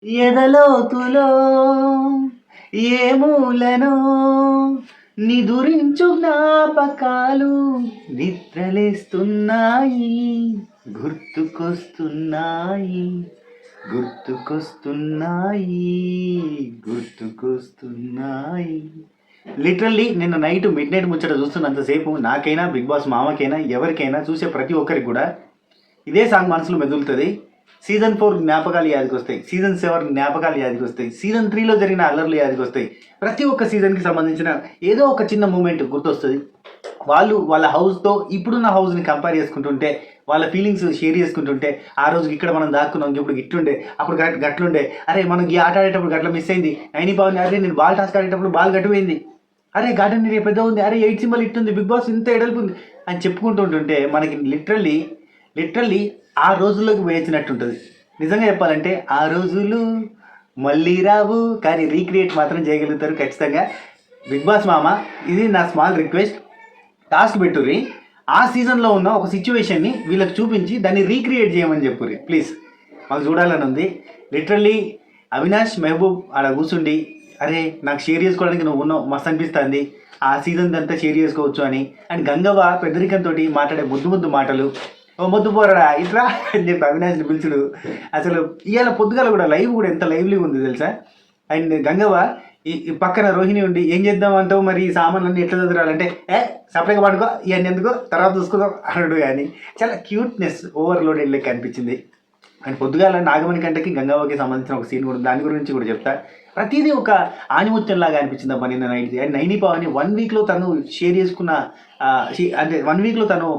ఎదలోతులో ఏ మూలనో నిదురించు జ్ఞాపకాలు నిద్రలేస్తున్నాయి, గుర్తుకొస్తున్నాయి, గుర్తుకొస్తున్నాయి, గుర్తుకొస్తున్నాయి. లిటరల్లీ నిన్న నైట్ మిడ్ నైట్ ముచ్చట చూస్తున్నంతసేపు నాకైనా బిగ్ బాస్ మామకైనా ఎవరికైనా చూసే ప్రతి ఒక్కరికి కూడా ఇదే సాంగ్ మనసులో మెదులుతుంది. సీజన్ 4 జ్ఞాపకాలు యాదికి వస్తాయి, సీజన్ 7 జ్ఞాపకాలు యాదికి వస్తాయి, సీజన్ 3లో జరిగిన అల్లర్లు యాదికి వస్తాయి. ప్రతి ఒక్క సీజన్కి సంబంధించిన ఏదో ఒక చిన్న మూమెంట్ గుర్తొస్తుంది. వాళ్ళు వాళ్ళ హౌస్తో ఇప్పుడున్న హౌస్ని కంపేర్ చేసుకుంటుంటే, వాళ్ళ ఫీలింగ్స్ షేర్ చేసుకుంటుంటే, ఆ రోజు ఇక్కడ మనం దాక్కున్నాం, ఇప్పుడు గిట్లుండే, అప్పుడు గట్లుండే, అరే మనం ఈ ఆట ఆడేటప్పుడు గట్ల మిస్ అయింది, నైని బాగుంది, అరే నేను బాల్ టాస్క్ ఆడేటప్పుడు బాల్ గట్టిపోయింది, అరే గార్డెన్ ఏరియా పెద్ద ఉంది, అరే 8 సింబల్ ఇట్టుంది, బిగ్ బాస్ ఇంత ఎడల్పు ఉంది అని చెప్పుకుంటుంటుంటే మనకి లిటరల్లీ ఆ రోజుల్లోకి వేయించినట్టుంటుంది. నిజంగా చెప్పాలంటే ఆ రోజులు మళ్ళీ రావు, కానీ రీక్రియేట్ మాత్రం చేయగలుగుతారు ఖచ్చితంగా బిగ్ బాస్ మామ. ఇది నా స్మాల్ రిక్వెస్ట్, టాస్క్ పెట్టుర్రి, ఆ సీజన్లో ఉన్న ఒక సిచ్యువేషన్ని వీళ్ళకి చూపించి దాన్ని రీక్రియేట్ చేయమని చెప్పుర్రి ప్లీజ్, మాకు చూడాలని ఉంది. లిటరల్లీ అవినాష్ మెహబూబ్ ఆడ కూర్చుండి, అరే నాకు షేర్ చేసుకోవడానికి నువ్వు ఉన్నావు, మస్తు అనిపిస్తుంది, ఆ సీజన్ అంతా షేర్ చేసుకోవచ్చు అని. అండ్ గంగవ్వ పెద్దరికంతో మాట్లాడే ముద్దు మాటలు, ఓ మొద్దు పోరడా ఇట్లా అని చెప్పి అవినాష్ని పిలుచుడు, అసలు ఇవాళ పొద్దుగాల కూడా లైవ్ కూడా ఎంత లైవ్లీగా ఉంది తెలుసా. అండ్ గంగవ్వ ఈ పక్కన రోహిణి ఉండి ఏం చేద్దాం అంటావు, మరి ఈ సామాన్లన్నీ ఎట్లా చదువురాలంటే సపరేట్గా పడుకో, ఇవన్నీ ఎందుకో తర్వాత చూసుకుందాం అన్నాడు. కానీ చాలా క్యూట్నెస్ ఓవర్లోడ్ వెళ్ళకి అనిపించింది. అండ్ పొద్దుగాల నాగమణి కంటకి గంగవ్వకి సంబంధించిన ఒక సీన్ కూడా దాని గురించి కూడా చెప్తా. ప్రతిదీ ఒక ఆనిముత్యంలాగా అనిపించింది అబ్బా నిన్న నైట్. అండ్ నైని పావని 1 వీక్లో తను షేర్ చేసుకున్న అంటే 1 వీక్లో తను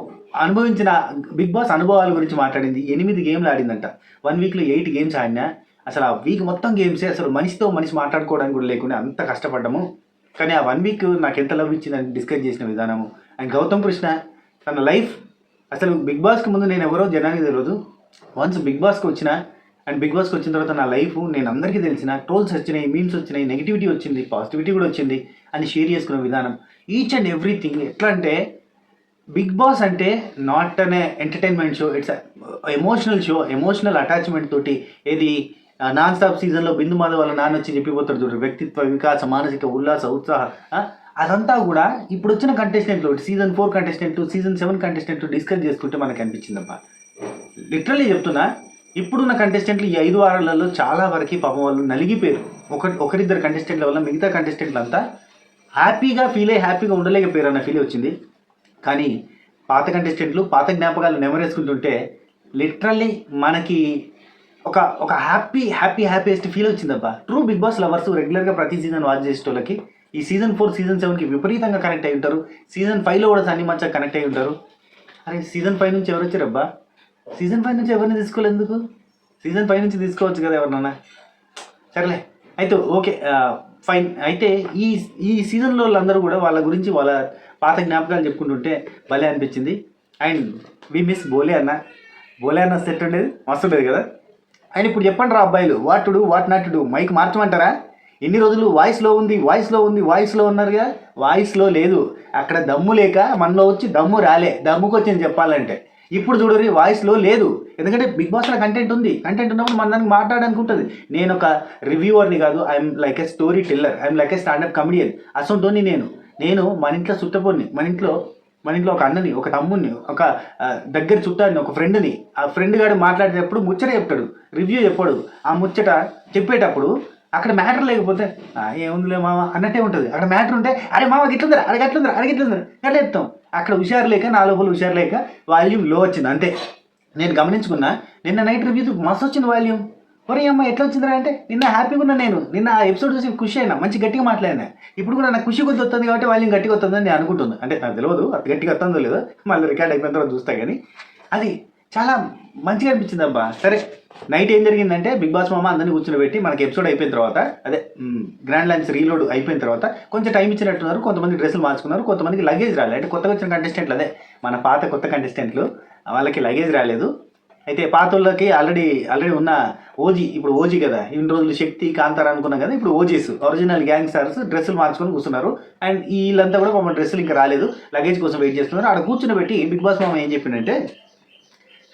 అనుభవించిన బిగ్ బాస్ అనుభవాల గురించి మాట్లాడింది. 8 గేమ్లు ఆడిందంట, 1 వీక్లో 8 గేమ్స్ ఆడినా. అసలు ఆ వీక్ మొత్తం గేమ్సే, అసలు మనిషితో మనిషి మాట్లాడుకోవడానికి కూడా లేకుండా అంత కష్టపడ్డాము. కానీ ఆ 1 వీక్ నాకు ఎంత లవ్ ఇచ్చిందని డిస్కస్ చేసిన విధానము. అండ్ గౌతమ్ కృష్ణ తన లైఫ్, అసలు బిగ్ బాస్కి ముందు నేను ఎవరో జనానికి తెలియదు, వన్స్ బిగ్ బాస్కి వచ్చిన అండ్ బిగ్ బాస్కి వచ్చిన తర్వాత నా లైఫ్ నేను అందరికీ తెలిసిన, ట్రోల్స్ వచ్చినాయి, మీమ్స్ వచ్చినాయి, నెగిటివిటీ వచ్చింది, పాజిటివిటీ కూడా వచ్చింది అని షేర్ చేసుకునే విధానం, ఈచ్ అండ్ ఎవ్రీథింగ్. ఎట్లా అంటే బిగ్ బాస్ అంటే నాట్ అనే entertainment show, it's emotional show. Emotional attachment తోటి ఏది నాన్ స్టాప్ సీజన్లో బిందు మాధవ్ వాళ్ళ నాన్న వచ్చి చెప్పిపోతాడు చూడు, వ్యక్తిత్వ వికాస, మానసిక ఉల్లాస, ఉత్సాహ, అదంతా కూడా ఇప్పుడు వచ్చిన కంటెస్టెంట్లు, సీజన్ 4 కంటెస్టెంట్లు, సీజన్ 7 కంటెస్టెంట్లు డిస్కస్ చేసుకుంటే మనకు అనిపించిందబ్బా. లిటరల్లీ చెప్తున్నా, ఇప్పుడున్న కంటెస్టెంట్లు ఈ 5 వారాలలో చాలా వరకు పాపం వాళ్ళు నలిగిపోయారు. ఒకరిద్దరు కంటెస్టెంట్ల వల్ల మిగతా కంటెస్టెంట్లు అంతా హ్యాపీగా ఉండలేకపోయారు అన్న ఫీల్ వచ్చింది. కానీ పాత కంటెస్టెంట్లు పాత జ్ఞాపకాలు నెమరేసుకుంటుంటే లిటరల్లీ మనకి ఒక హ్యాపీయెస్ట్ ఫీల్ వచ్చిందబ్బా. ట్రూ బిగ్ బాస్ లవర్స్ రెగ్యులర్గా ప్రతి సీజన్ వాచ్ చేసేటోళ్ళకి ఈ సీజన్ 4 సీజన్ 7కి విపరీతంగా కనెక్ట్ అయి ఉంటారు. సీజన్ 5లో కూడా అన్ని మంచిగా కనెక్ట్ అయి ఉంటారు. అరే సీజన్ 5 నుంచి ఎవరు వచ్చారబ్బా, సీజన్ 5 నుంచి ఎవరిని తీసుకోలేదు ఎందుకు, సీజన్ 5 నుంచి తీసుకోవచ్చు కదా ఎవరినన్నా. సరేలే అయితే ఓకే ఫైన్. అయితే ఈ సీజన్లో వాళ్ళందరూ కూడా వాళ్ళ గురించి వాళ్ళ పాత జ్ఞాపకాలు చెప్పుకుంటుంటే భలే అనిపించింది. అండ్ వి మిస్ బోలే అన్న సెట్ ఉండేది, మస్తు ఉండేది కదా. అండ్ ఇప్పుడు చెప్పండి రా అబ్బాయిలు, what to do what not to do, mike మార్చమంటారా? ఎన్ని రోజులు వాయిస్లో ఉన్నారు కదా, వాయిస్లో లేదు, అక్కడ దమ్ము లేక మనలో వచ్చి దమ్ము రాలే, దమ్ముకు వచ్చింది చెప్పాలంటే. ఇప్పుడు చూడరి వాయిస్లో లేదు, ఎందుకంటే బిగ్ బాస్లో కంటెంట్ ఉన్నప్పుడు మన దానికి మాట్లాడడానికి ఉంటుంది. నేను ఒక రివ్యూవర్ని కాదు, I'm like a story teller, I'm like a standup comedian. అసొంటోని నేను మన ఇంట్లో చుట్టపోని, మన ఇంట్లో ఒక అన్నని, ఒక తమ్ముడిని, ఒక దగ్గర చుట్టాన్ని, ఒక ఫ్రెండ్ని, ఆ ఫ్రెండ్ గారు మాట్లాడేటప్పుడు ముచ్చట చెప్తాడు, రివ్యూ చెప్పాడు. ఆ ముచ్చట చెప్పేటప్పుడు అక్కడ మ్యాటర్ లేకపోతే ఏముందిలే మామ అన్నట్టే ఉంటుంది. అక్కడ మ్యాటర్ ఉంటే అరే మామ గిట్లుందరా, అడగట్లుందరా అట్లా చెప్తాం. అక్కడ హుషారు లేక, నా లోపల హుషారు లేక వాల్యూమ్ లో వచ్చింది అంతే. నేను గమనించుకున్నా, నిన్న నైట్ రివ్యూ మస్తు వచ్చింది వాల్యూమ్. ఒరే అమ్మ ఎట్లా వచ్చిందిరా అంటే, నిన్న హ్యాపీగా ఉన్నా, నిన్న ఆ ఎపిసోడ్ చూసి ఖుషి అయినా, మంచి గట్టిగా మాట్లాడినా. ఇప్పుడు కూడా నాకు ఖుషి కొద్ది వస్తుంది కాబట్టి వాల్యూమ్ గట్టిగా వస్తుందని నేను అనుకుంటున్నాను. అంటే నాకు తెలియదు అది గట్టిగా వస్తుందో లేదో, మళ్ళీ రికార్డ్ అయిపోయిన తర్వాత చూస్తా. కానీ అది చాలా మంచిగా అనిపించింది అబ్బా. సరే నైట్ ఏం జరిగిందంటే, బిగ్ బాస్ మామ అందరినీ కూర్చోబెట్టి మనకి ఎపిసోడ్ అయిపోయిన తర్వాత, అదే గ్రాండ్ లైన్స్ రీలోడ్ అయిపోయిన తర్వాత కొంచెం టైం ఇచ్చినట్టున్నారు. కొంతమంది డ్రెస్సులు మార్చుకున్నారు, కొంతమందికి లగేజ్ రాలేదు. అంటే కొత్తగా వచ్చిన కంటెస్టెంట్లు, అదే మన కొత్త కంటెస్టెంట్లు, వాళ్ళకి లగేజ్ రాలేదు. అయితే పాత వాళ్ళకి ఆల్రెడీ ఉన్న ఇప్పుడు ఓజీ కదా, ఇన్ని రోజులు శక్తి కాంతారా అనుకున్నాం కదా, ఇప్పుడు ఓజీస్ ఒరిజినల్ గ్యాంగ్ స్టార్స్ డ్రెస్సులు మార్చుకొని కూర్చున్నారు. అండ్ వీళ్ళంతా కూడా మమ్మల్ని డ్రెస్సులు ఇంకా రాలేదు, లగేజ్ కోసం వెయిట్ చేస్తున్నారు. ఆడ కూర్చుని పెట్టి బిగ్ బాస్ మామ ఏం చెప్పిందంటే,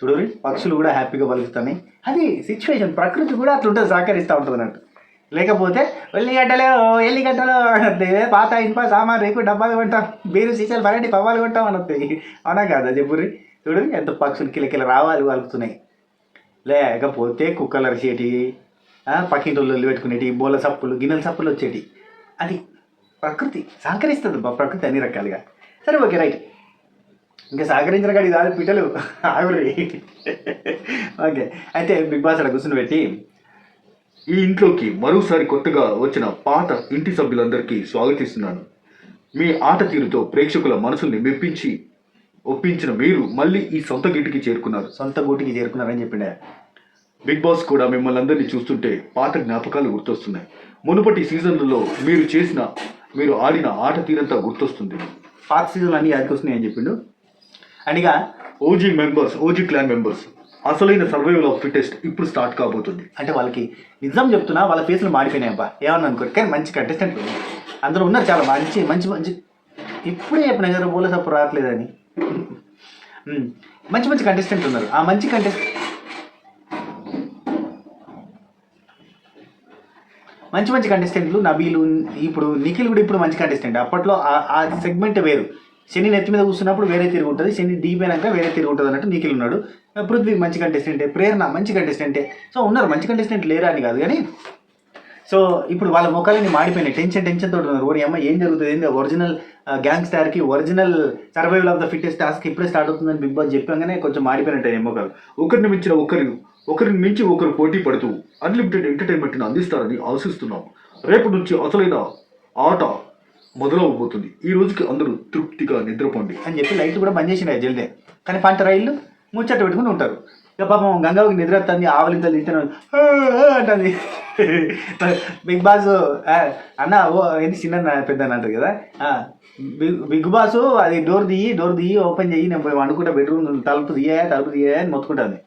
చూడరు పక్షులు కూడా హ్యాపీగా పలుకుతున్నాయి. అది సిచ్యువేషన్, ప్రకృతి కూడా అట్లా ఉంటుంది, సహకరిస్తూ ఉంటుంది అన్నట్టు. లేకపోతే ఎల్లిగడ్డలు అనొద్ది, పాత ఇనుప సామాన్ రేపు డబ్బాలు కొంటాం, బీరు సీసాలు పరండి పవ్వాలు కొంటాం అనొద్ది. అవునా కాదా చెప్పుర్రి? చూడు ఎంత పక్షులు కిలకిల రావాలి వలుకుతున్నాయి. లేకపోతే కుక్కలు అరిచేటి, పక్కింటోళ్ళు పెట్టుకునేటి, బోల సప్పులు గిన్నెల సప్పులు వచ్చేటి. అది ప్రకృతి సహకరిస్తుంది ప్రకృతి అన్ని రకాలుగా. సరే ఓకే రైట్, ఇంకా సహకరించిన కాడి దాని పిట్టలు ఆగురి. ఓకే, అయితే బిగ్ బాస్ అక్కడ కూర్చుని పెట్టి, ఈ ఇంట్లోకి మరోసారి కొత్తగా వచ్చిన పాత ఇంటి సభ్యులందరికీ స్వాగతిస్తున్నాను. మీ ఆట తీరుతో ప్రేక్షకుల మనసుల్ని ఒప్పించిన మీరు మళ్ళీ ఈ సొంత గూటికి చేరుకున్నారని చెప్పిండే. బిగ్ బాస్ కూడా మిమ్మల్ని అందరినీ చూస్తుంటే పాత జ్ఞాపకాలు గుర్తొస్తున్నాయి. మునుపటి సీజన్లలో మీరు ఆడిన ఆట తీరంతా గుర్తొస్తుంది. పాత సీజన్లు అన్నీ యాదకొస్తున్నాయి అని చెప్పిండు. అనిగా ఓజీ క్లాన్ మెంబర్స్ అసలైన సర్వైవల్ ఆఫ్ ఫిటెస్ట్ ఇప్పుడు స్టార్ట్ కాబోతుంది. అంటే వాళ్ళకి నిజం చెప్తున్నా, వాళ్ళ ఫేస్లు మాడిపోయినాయి అబ్బా, ఏమన్నా అనుకోరు. కానీ మంచి కంటెస్టెంట్ అందరూ ఉన్నారు, చాలా మంచి మంచి మంచి. ఇప్పుడే చెప్పిన కదా బోల సప్పు రావట్లేదని. మంచి మంచి కంటెస్టెంట్ ఉన్నారు. ఆ మంచి కంటెస్టెంట్లు నబీలు, ఇప్పుడు నిఖిల్ కూడా ఇప్పుడు మంచి కంటెస్టెంట్. అప్పట్లో ఆ సెగ్మెంట్ వేరు. శని నెత్తి మీద కూర్చున్నప్పుడు వేరే తిరిగి ఉంటుంది, శని డీపోయినాక వేరే తిరిగి ఉంటుంది అన్నట్టు నిఖిల్ ఉన్నాడు. పృథ్వీ మంచి కంటెస్టెంటే, ప్రేరణ మంచి కంటెస్టెంటే. సో ఉన్నారు మంచి కంటెస్టెంట్, లేరా అని కాదు. కానీ సో ఇప్పుడు వాళ్ళ ముఖాలని మాడిపోయినాయి, టెన్షన్ తోటి ఉన్నారు. ఓరి అమ్మ ఏం జరుగుతుంది, ఏంది ఒరిజినల్ గ్యాంగ్స్టార్కి original survival of the fittest task ఇప్పుడే స్టార్ట్ అవుతుందని బిగ్ బాస్ చెప్పగానే కొంచెం మాడిపోయినట్టు ముఖాలు. ఒకరిని మించి ఒకరు పోటీ పడుతూ అన్లిమిటెడ్ ఎంటర్టైన్మెంట్ని అందిస్తారని ఆశిస్తున్నాం. రేపటి నుంచి అసలైన ఆట మొదలవబోతుంది. ఈ రోజుకి అందరూ తృప్తిగా నిద్రపోండి అని చెప్పి లైట్ కూడా బంద్ చేసిండే జల్దే. కానీ పంట రైళ్ళు ముచ్చట పెట్టుకుని ఉంటారు. ఇక పాపం గంగాకి నిద్ర వస్తుంది, ఆవలింతలు తింటాను అంటుంది. బిగ్ బాస్ అన్న ఏంటి చిన్న పెద్ద అంటారు కదా, బిగ్ బాస్ అది డోర్ దియ్యి ఓపెన్ చెయ్యి, నేను పోయి వండుకుంటా, బెడ్రూమ్ తలుపు తీయ అని మొత్తుకుంటుంది.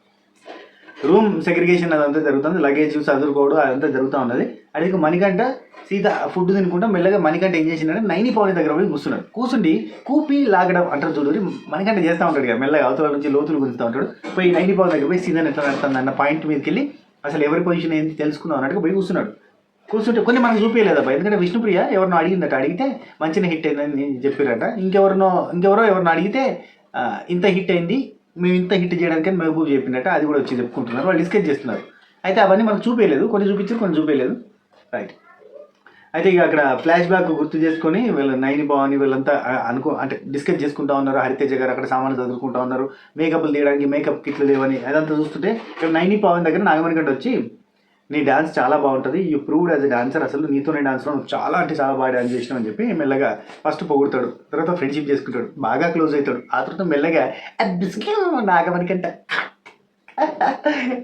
రూమ్ సెగ్రిగేషన్ అదంతా జరుగుతుంది, లగేజ్ చదువుకోవడం అదంతా జరుగుతూ ఉన్నది. అడిగి మణికంట సీత ఫుడ్ తినుకుంటా మెల్లగా మణికంట ఏం చేసిందంటే 90 పవన్ దగ్గర పోయి కూర్చుండి కూపి లాగడం అంటారు చూడు. మణికంట చేస్తూ ఉంటాడు కదా, మెల్లగా అవతల నుంచి లోతులు గుంజుతూ ఉంటాడు. పోయి 90 పవన్ దగ్గర పోయి సీజన్ ఎట్లా నడుతుంది అన్న పాయింట్ మీదకి వెళ్ళి అసలు ఎవరి పొజిషన్ ఏంటి తెలుసుకుందాం అన్నట్టుగా పోయి కూర్చుంటే కొన్ని మనకు చూపించలేదబ్బా. ఎందుకంటే విష్ణుప్రియ ఎవరినో అడిగిందట, అడిగితే మంచిగా హిట్ అయిందని చెప్పారట. ఎవరినో అడిగితే ఇంత హిట్ అయింది, మేము ఇంత హిట్ చేయడానికి మహబూబ్ చెప్పిందట, అది కూడా వచ్చి చెప్పుకుంటున్నారు, వాళ్ళు డిస్కస్ చేస్తున్నారు. అయితే అవన్నీ మనకు చూపించలేదు, కొన్ని చూపించారు కొన్ని చూపించలేదు. రైట్, అయితే ఇక అక్కడ ఫ్లాష్ బ్యాక్ గుర్తు చేసుకొని వీళ్ళు నైని భవాని వీళ్ళంతా అంటే డిస్కస్ చేసుకుంటా ఉన్నారు. హరితేజ గారు అక్కడ సామాన్లు చదువుకుంటా ఉన్నారు, మేకప్లు తీయడానికి మేకప్ కిట్లు లేవని. అదంతా చూస్తుంటే ఇక్కడ 90 పవన్ దగ్గర నాగమణి గంట వచ్చి, నీ డ్యాన్స్ చాలా బాగుంటుంది, you proved as a dancer, అసలు నీతోనే డాన్స్లో నువ్వు చాలా అంటే చాలా బాగా డాన్స్ చేసినావు అని చెప్పి మెల్లగా ఫస్ట్ పొగుడతాడు, తర్వాత ఫ్రెండ్షిప్ చేసుకుంటాడు, బాగా క్లోజ్ అవుతాడు. ఆ తర్వాత మెల్లగా నాగమణి కంట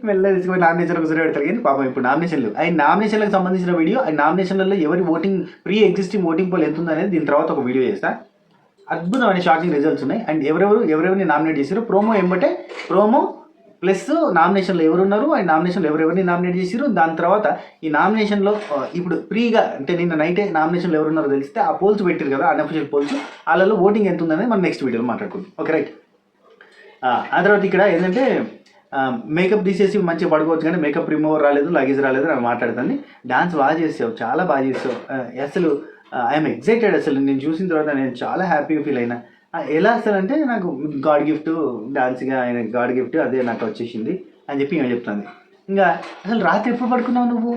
మెల్లగా తీసుకుపోయి నామినేషన్ కూర్చొని పెడతారు. కానీ పాపం ఇప్పుడు నామినేషన్లు, నామినేషన్లకు సంబంధించిన వీడియో, నామినేషన్లలో ఎవరి voting pre existing voting poll ఎంత ఉందనేది దీని తర్వాత ఒక వీడియో చేస్తా. అద్భుతమైన షాకింగ్ రిజల్ట్స్ ఉన్నాయి. అండ్ ఎవరెవరిని నామినేట్ చేశారు, ప్రోమో ప్లస్ నామినేషన్లో ఎవరున్నారు, అండ్ నామినేషన్లో ఎవరెవరిని నామినేట్ చేసారు. దాని తర్వాత ఈ నామినేషన్లో ఇప్పుడు ఫ్రీగా అంటే నిన్న నైటే నామినేషన్లో ఎవరున్నారో తెలిస్తే ఆ పోల్స్ పెట్టారు కదా, అన్అఫిషియల్ పోల్స్, వాళ్ళలో ఓటింగ్ ఎంత ఉందనేది మనం నెక్స్ట్ వీడియోలో మాట్లాడుకుందాం. Okay right. ఆ తర్వాత ఇక్కడ ఏంటంటే మేకప్ తీసేసి మంచిగా పడుకోవచ్చు, కానీ మేకప్ రిమూవర్ రాలేదు, లగేజ్ రాలేదు అని మాట్లాడుతుంది. డాన్స్ బాగా చేసావు, చాలా బాగా చేసావు, అసలు ఐఎమ్ ఎక్సైటెడ్. అసలు నేను చూసిన తర్వాత నేను చాలా హ్యాపీగా ఫీల్ అయినా. ఎలా అసలు అంటే నాకు గాడ్ గిఫ్ట్, డాన్స్గా ఆయన గాడ్ గిఫ్ట్ అదే నాకు వచ్చేసింది అని చెప్పి ఏమో చెప్తుంది. ఇంకా అసలు రాత్రి ఎప్పుడు పడుకున్నావు నువ్వు,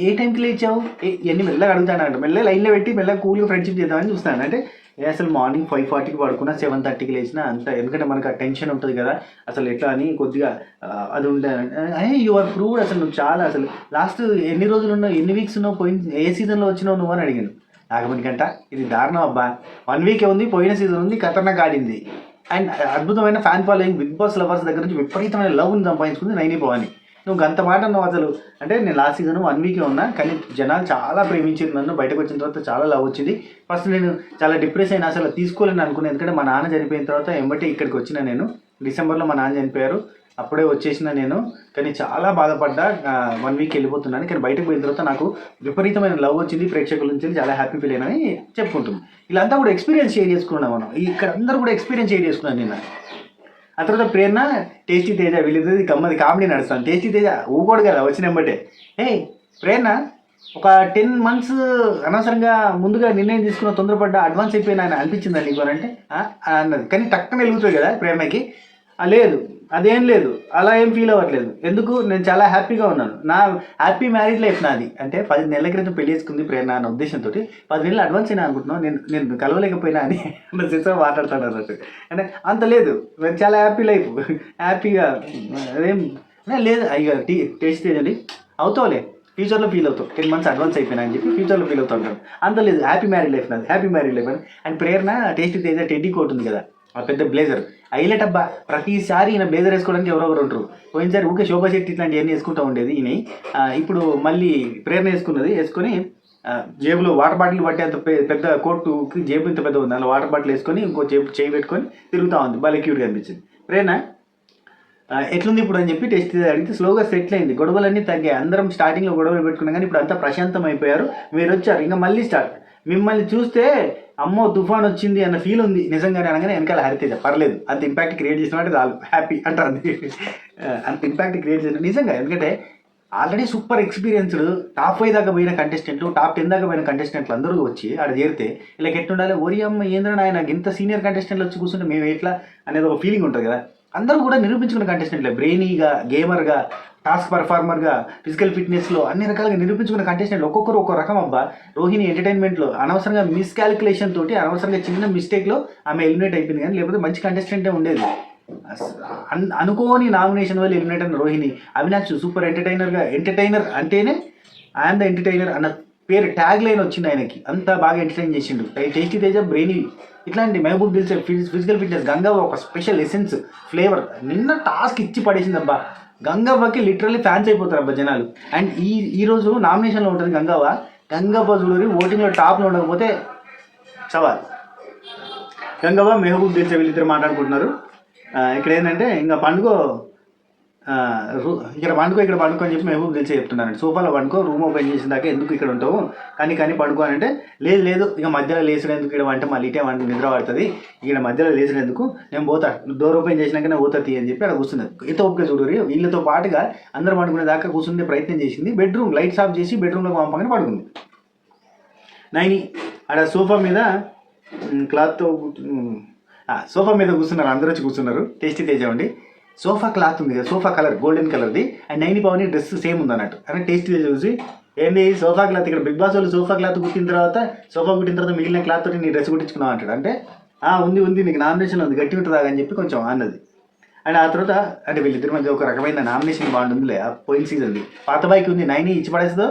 ఏ టైంకి లేచావు, ఇవన్నీ మెల్లగా అడుగుతానంట. మెల్లగా లైన్లో పెట్టి మెల్లగా కూల్గా ఫ్రెండ్షిప్ చేద్దామని చూస్తాను. అంటే అసలు మార్నింగ్ 5:40కి పడుకున్నా, 7:30కి లేచినా అంత, ఎందుకంటే మనకు ఆ టెన్షన్ ఉంటుంది కదా అసలు ఎట్లా అని కొద్దిగా అది ఉండే. యు ఆర్ ప్రూవ్డ్, అసలు నువ్వు చాలా అసలు లాస్ట్ ఎన్ని రోజులు ఉన్నావు, ఎన్ని వీక్స్ ఉన్నావు, ఏ సీజన్లో వచ్చినావు నువ్వు అని అడిగాను. నాగమణికంట ఇది దారుణం అబ్బా, 1 వీకే ఉంది, పోయిన సీజన్ ఉంది, ఖతర్నాక్ ఆడింది. అండ్ అద్భుతమైన fan following, Bigg boss lovers దగ్గర నుంచి విపరీతమైన లవ్ని సంపాదించుకుంది నైని భవాని. నువ్వు అంత మాట నువ్వు అసలు అంటే నేను లాస్ట్ సీజన్ 1 వీకే ఉన్నా, కానీ జనాలు చాలా ప్రేమించింది నన్ను. బయటకు వచ్చిన తర్వాత చాలా లవ్ వచ్చింది. ఫస్ట్ నేను చాలా డిప్రెస్ అయినా, అసలు తీసుకోలేని అనుకున్నాను. ఎందుకంటే మా నాన్న చనిపోయిన తర్వాత ఎంబటి ఇక్కడికి వచ్చిన నేను, డిసెంబర్లో మా నాన్న చనిపోయారు, అప్పుడే వచ్చేసిన నేను. కానీ చాలా బాధపడ్డా, 1 వీక్ వెళ్ళిపోతున్నాను. కానీ బయటకు పోయిన తర్వాత నాకు విపరీతమైన లవ్ వచ్చింది ప్రేక్షకుల నుంచి, చాలా హ్యాపీ ఫీల్ అయినా అని చెప్పుకుంటుంది. ఇలా అంతా కూడా ఎక్స్పీరియన్స్ షేర్ చేసుకున్నాం మనం, ఇక్కడ అందరూ కూడా ఎక్స్పీరియన్స్ షేర్ చేసుకున్నాను నిన్న. ఆ తర్వాత ప్రేరణ టేస్టీ తేజ వీళ్ళిద్దరిది గమ్మది కామెడీ నడుస్తాను. టేస్టీ తేజ ఊకోడు కదా వచ్చినమ్మటే, ప్రేరణ ఒక 10 months అనవసరంగా ముందుగా నిర్ణయం తీసుకున్న తొందరపడ్డా అడ్వాన్స్ అయిపోయిన ఆయన అనిపించిందా నీకు అని అంటే అన్నది. కానీ టక్కన వెలుగుతుంది కదా ప్రేరణకి. లేదు అదేం లేదు, అలా ఏం ఫీల్ అవ్వట్లేదు. ఎందుకు, నేను చాలా హ్యాపీగా ఉన్నాను. నా హ్యాపీ మ్యారీడ్ లైఫ్ నాది. అంటే 10 నెలల క్రితం పెళ్లి చేసుకుంది ప్రేరణ అన్న ఉద్దేశంతో 10 నెలలు అడ్వాన్స్ అయినా అనుకుంటున్నాను, నేను కలవలేకపోయినా అని సిస్టర్ మాట్లాడతాడు అన్నట్టు. అంటే అంత లేదు, చాలా హ్యాపీ లైఫ్, హ్యాపీగా అదేం లేదు. ఇక టేస్ట్ చేయండి అవుతావులే, ఫ్యూచర్లో ఫీల్ అవుతావు, 10 months అడ్వాన్స్ అయిపోయినా అని చెప్పి ఫ్యూచర్లో ఫీల్ అవుతూ ఉంటాను. అంత లేదు, హ్యాపీ మ్యారీడ్ లైఫ్ నాది, హ్యాపీ మ్యారీడ్ లైఫ్ అని. And Prerana tasty Teja teddy coat ఉంది కదా, ఆ పెద్ద బ్లేజర్ హైలైట్ అబ్బా. ప్రతిసారి ఈయన బ్లేజర్ వేసుకోవడానికి ఎవరెవరు ఉంటారు. పోయినసారి ఊకే శోభా శెట్టి ఇట్లాంటివన్నీ వేసుకుంటూ ఉండేది ఈయన. ఇప్పుడు మళ్ళీ ప్రేరణ వేసుకొని జేబులో వాటర్ బాటిల్ పట్టేంత పెద్ద కోటుకి జేబు ఇంత పెద్ద ఉంది, అందులో వాటర్ బాటిల్ వేసుకొని ఇంకో జేబు చేయి పెట్టుకొని తిరుగుతూ ఉంది. భలే క్యూట్గా అనిపించింది. ప్రేరణ ఎట్లుంది ఇప్పుడు అని చెప్పి టెస్ట్ అడిగితే స్లోగా సెటిల్ అయింది, గొడవలన్నీ తగ్గాయి, అందరం స్టార్టింగ్లో గొడవలు పెట్టుకున్నాం కానీ ఇప్పుడు అంతా ప్రశాంతం అయిపోయారు, మీరు వచ్చారు ఇంకా మళ్ళీ స్టార్ట్. మిమ్మల్ని చూస్తే అమ్మో తుఫాన్ వచ్చింది అన్న ఫీల్ ఉంది నిజంగానే అనగానే వెనకాల హరితేజ పర్లేదు అంత ఇంపాక్ట్ క్రియేట్ చేసినట్టు చాలు హ్యాపీ అంటుంది. అంత ఇంపాక్ట్ క్రియేట్ చేసిన నిజంగా, ఎందుకంటే ఆల్రెడీ సూపర్ ఎక్స్పీరియన్స్డ్ టాప్ 5 దాకా పోయిన కంటెస్టెంట్లు, టాప్ 10 దాకా పోయిన కంటెస్టెంట్లు అందరూ వచ్చి ఆడ చేరితే ఇలా ఎట్టుండాలి, ఓరి అమ్మ ఏంద్ర ఆయన ఇంత సీనియర్ కంటెస్టెంట్లు వచ్చి కూర్చుంటే మేము ఎట్లా అనేది ఒక ఫీలింగ్ ఉంటుంది కదా. అందరూ కూడా నిరూపించుకున్న కంటెస్టెంట్లే, బ్రెయినీగా, గేమర్గా, టాస్క్ పర్ఫార్మర్గా, ఫిజికల్ ఫిట్నెస్లో అన్ని రకాలుగా నిరూపించుకున్న కంటెస్టెంట్లు ఒక్కొక్కరు ఒక్కో రకం అబ్బా. రోహిణి ఎంటర్టైన్మెంట్లో అనవసరంగా మిస్కాలిక్యులేషన్ తోటి అనవసరంగా చిన్న మిస్టేక్లో ఆమె ఎలిమినేట్ అయిపోయింది, కానీ లేకపోతే మంచి కంటెస్టెంటే ఉండేది. అనుకోని నామినేషన్ వల్ల ఎలిమినేట్ అయిన రోహిణి. అవినాష్ సూపర్ ఎంటర్టైనర్ అంటేనే ఐఎమ్ ద ఎంటర్టైనర్ అన్న పేరు ట్యాగ్ లైన్ వచ్చింది ఆయనకి, అంత బాగా ఎంటర్టైన్ చేసిండు. టేస్టీ తేజ బ్రెయినీ ఇట్లాంటి మెహబూబ్ దిల్సే ఫిజికల్ ఫిట్నెస్, గంగవ్వ ఒక స్పెషల్ ఎసెన్స్ ఫ్లేవర్. నిన్న టాస్క్ ఇచ్చి పడేసింది అబ్బా. గంగవ్వకి లిటరల్లీ ఫ్యాన్స్ అయిపోతారు అబ్బా జనాలు. అండ్ ఈరోజు నామినేషన్లో ఉంటుంది గంగవ్వ చూడరి ఓటింగ్లో టాప్లో ఉండకపోతే సవాల్. గంగవ్వ మెహబూబ్ దిల్సే వీళ్ళిద్దరు మాట్లాడుకుంటున్నారు. ఇక్కడ ఏంటంటే ఇంకా పండుగ ఇక్కడ పండుకో అని చెప్పి మెహబూబ్ దిల్సే చెప్తున్నారండి. సోఫాలో పండుకో, రూమ్ ఓపెన్ చేసిన దాకా ఎందుకు ఇక్కడ ఉంటావు, కానీ పండుకో అని అంటే లేదు ఇక మధ్యలో లేచినందుకు ఇక్కడ అంటే మళ్ళీ ఇటే నిద్ర పడుతుంది, ఇక్కడ మధ్యలో లేచినందుకు నేను పోతా, డోర్ ఓపెన్ చేసినాక నేను పోతా అని చెప్పి అక్కడ కూర్చున్నది. ఎంత ఓపిక చూడరు. వీళ్ళతో పాటుగా అందరూ పండుకునే దాకా కూర్చునే ప్రయత్నం చేసింది. బెడ్రూమ్ లైట్స్ ఆఫ్ చేసి బెడ్రూమ్లోకి పంపగానే పడుకుంది. నైని ఆడ సోఫా మీద క్లాత్తో సోఫా మీద కూర్చున్నారు, అందరూ వచ్చి కూర్చున్నారు. టేస్టీ తేజ ఉండి సోఫా క్లాత్ ఉంది కదా, సోఫా కలర్ గోల్డెన్ కలర్ది, and Naini Pawan dress same ఉంది అన్నట్టు. అంటే టేస్టీ తేజ చూసి ఏంటి సోఫా క్లాత్, ఇక్కడ బిగ్ బాస్ వాళ్ళు సోఫా క్లాత్ కుట్టిన తర్వాత మిగిలిన క్లాత్ తోటి నీ డ్రెస్ కుట్టించుకున్నావు అంటాడు. అంటే ఉంది నీకు నామినేషన్ ఉంది గట్టి ఉంటుందా అని చెప్పి కొంచెం అన్నది. అండ్ ఆ తర్వాత అంటే వీళ్ళిద్దరి మధ్య ఒక రకమైన నామినేషన్ బాండ్ ఉందిలే. ఆ పోయిన సీజన్ది పాత బైక్ ఉంది, నైని ఇచ్చి పడేస్తుందో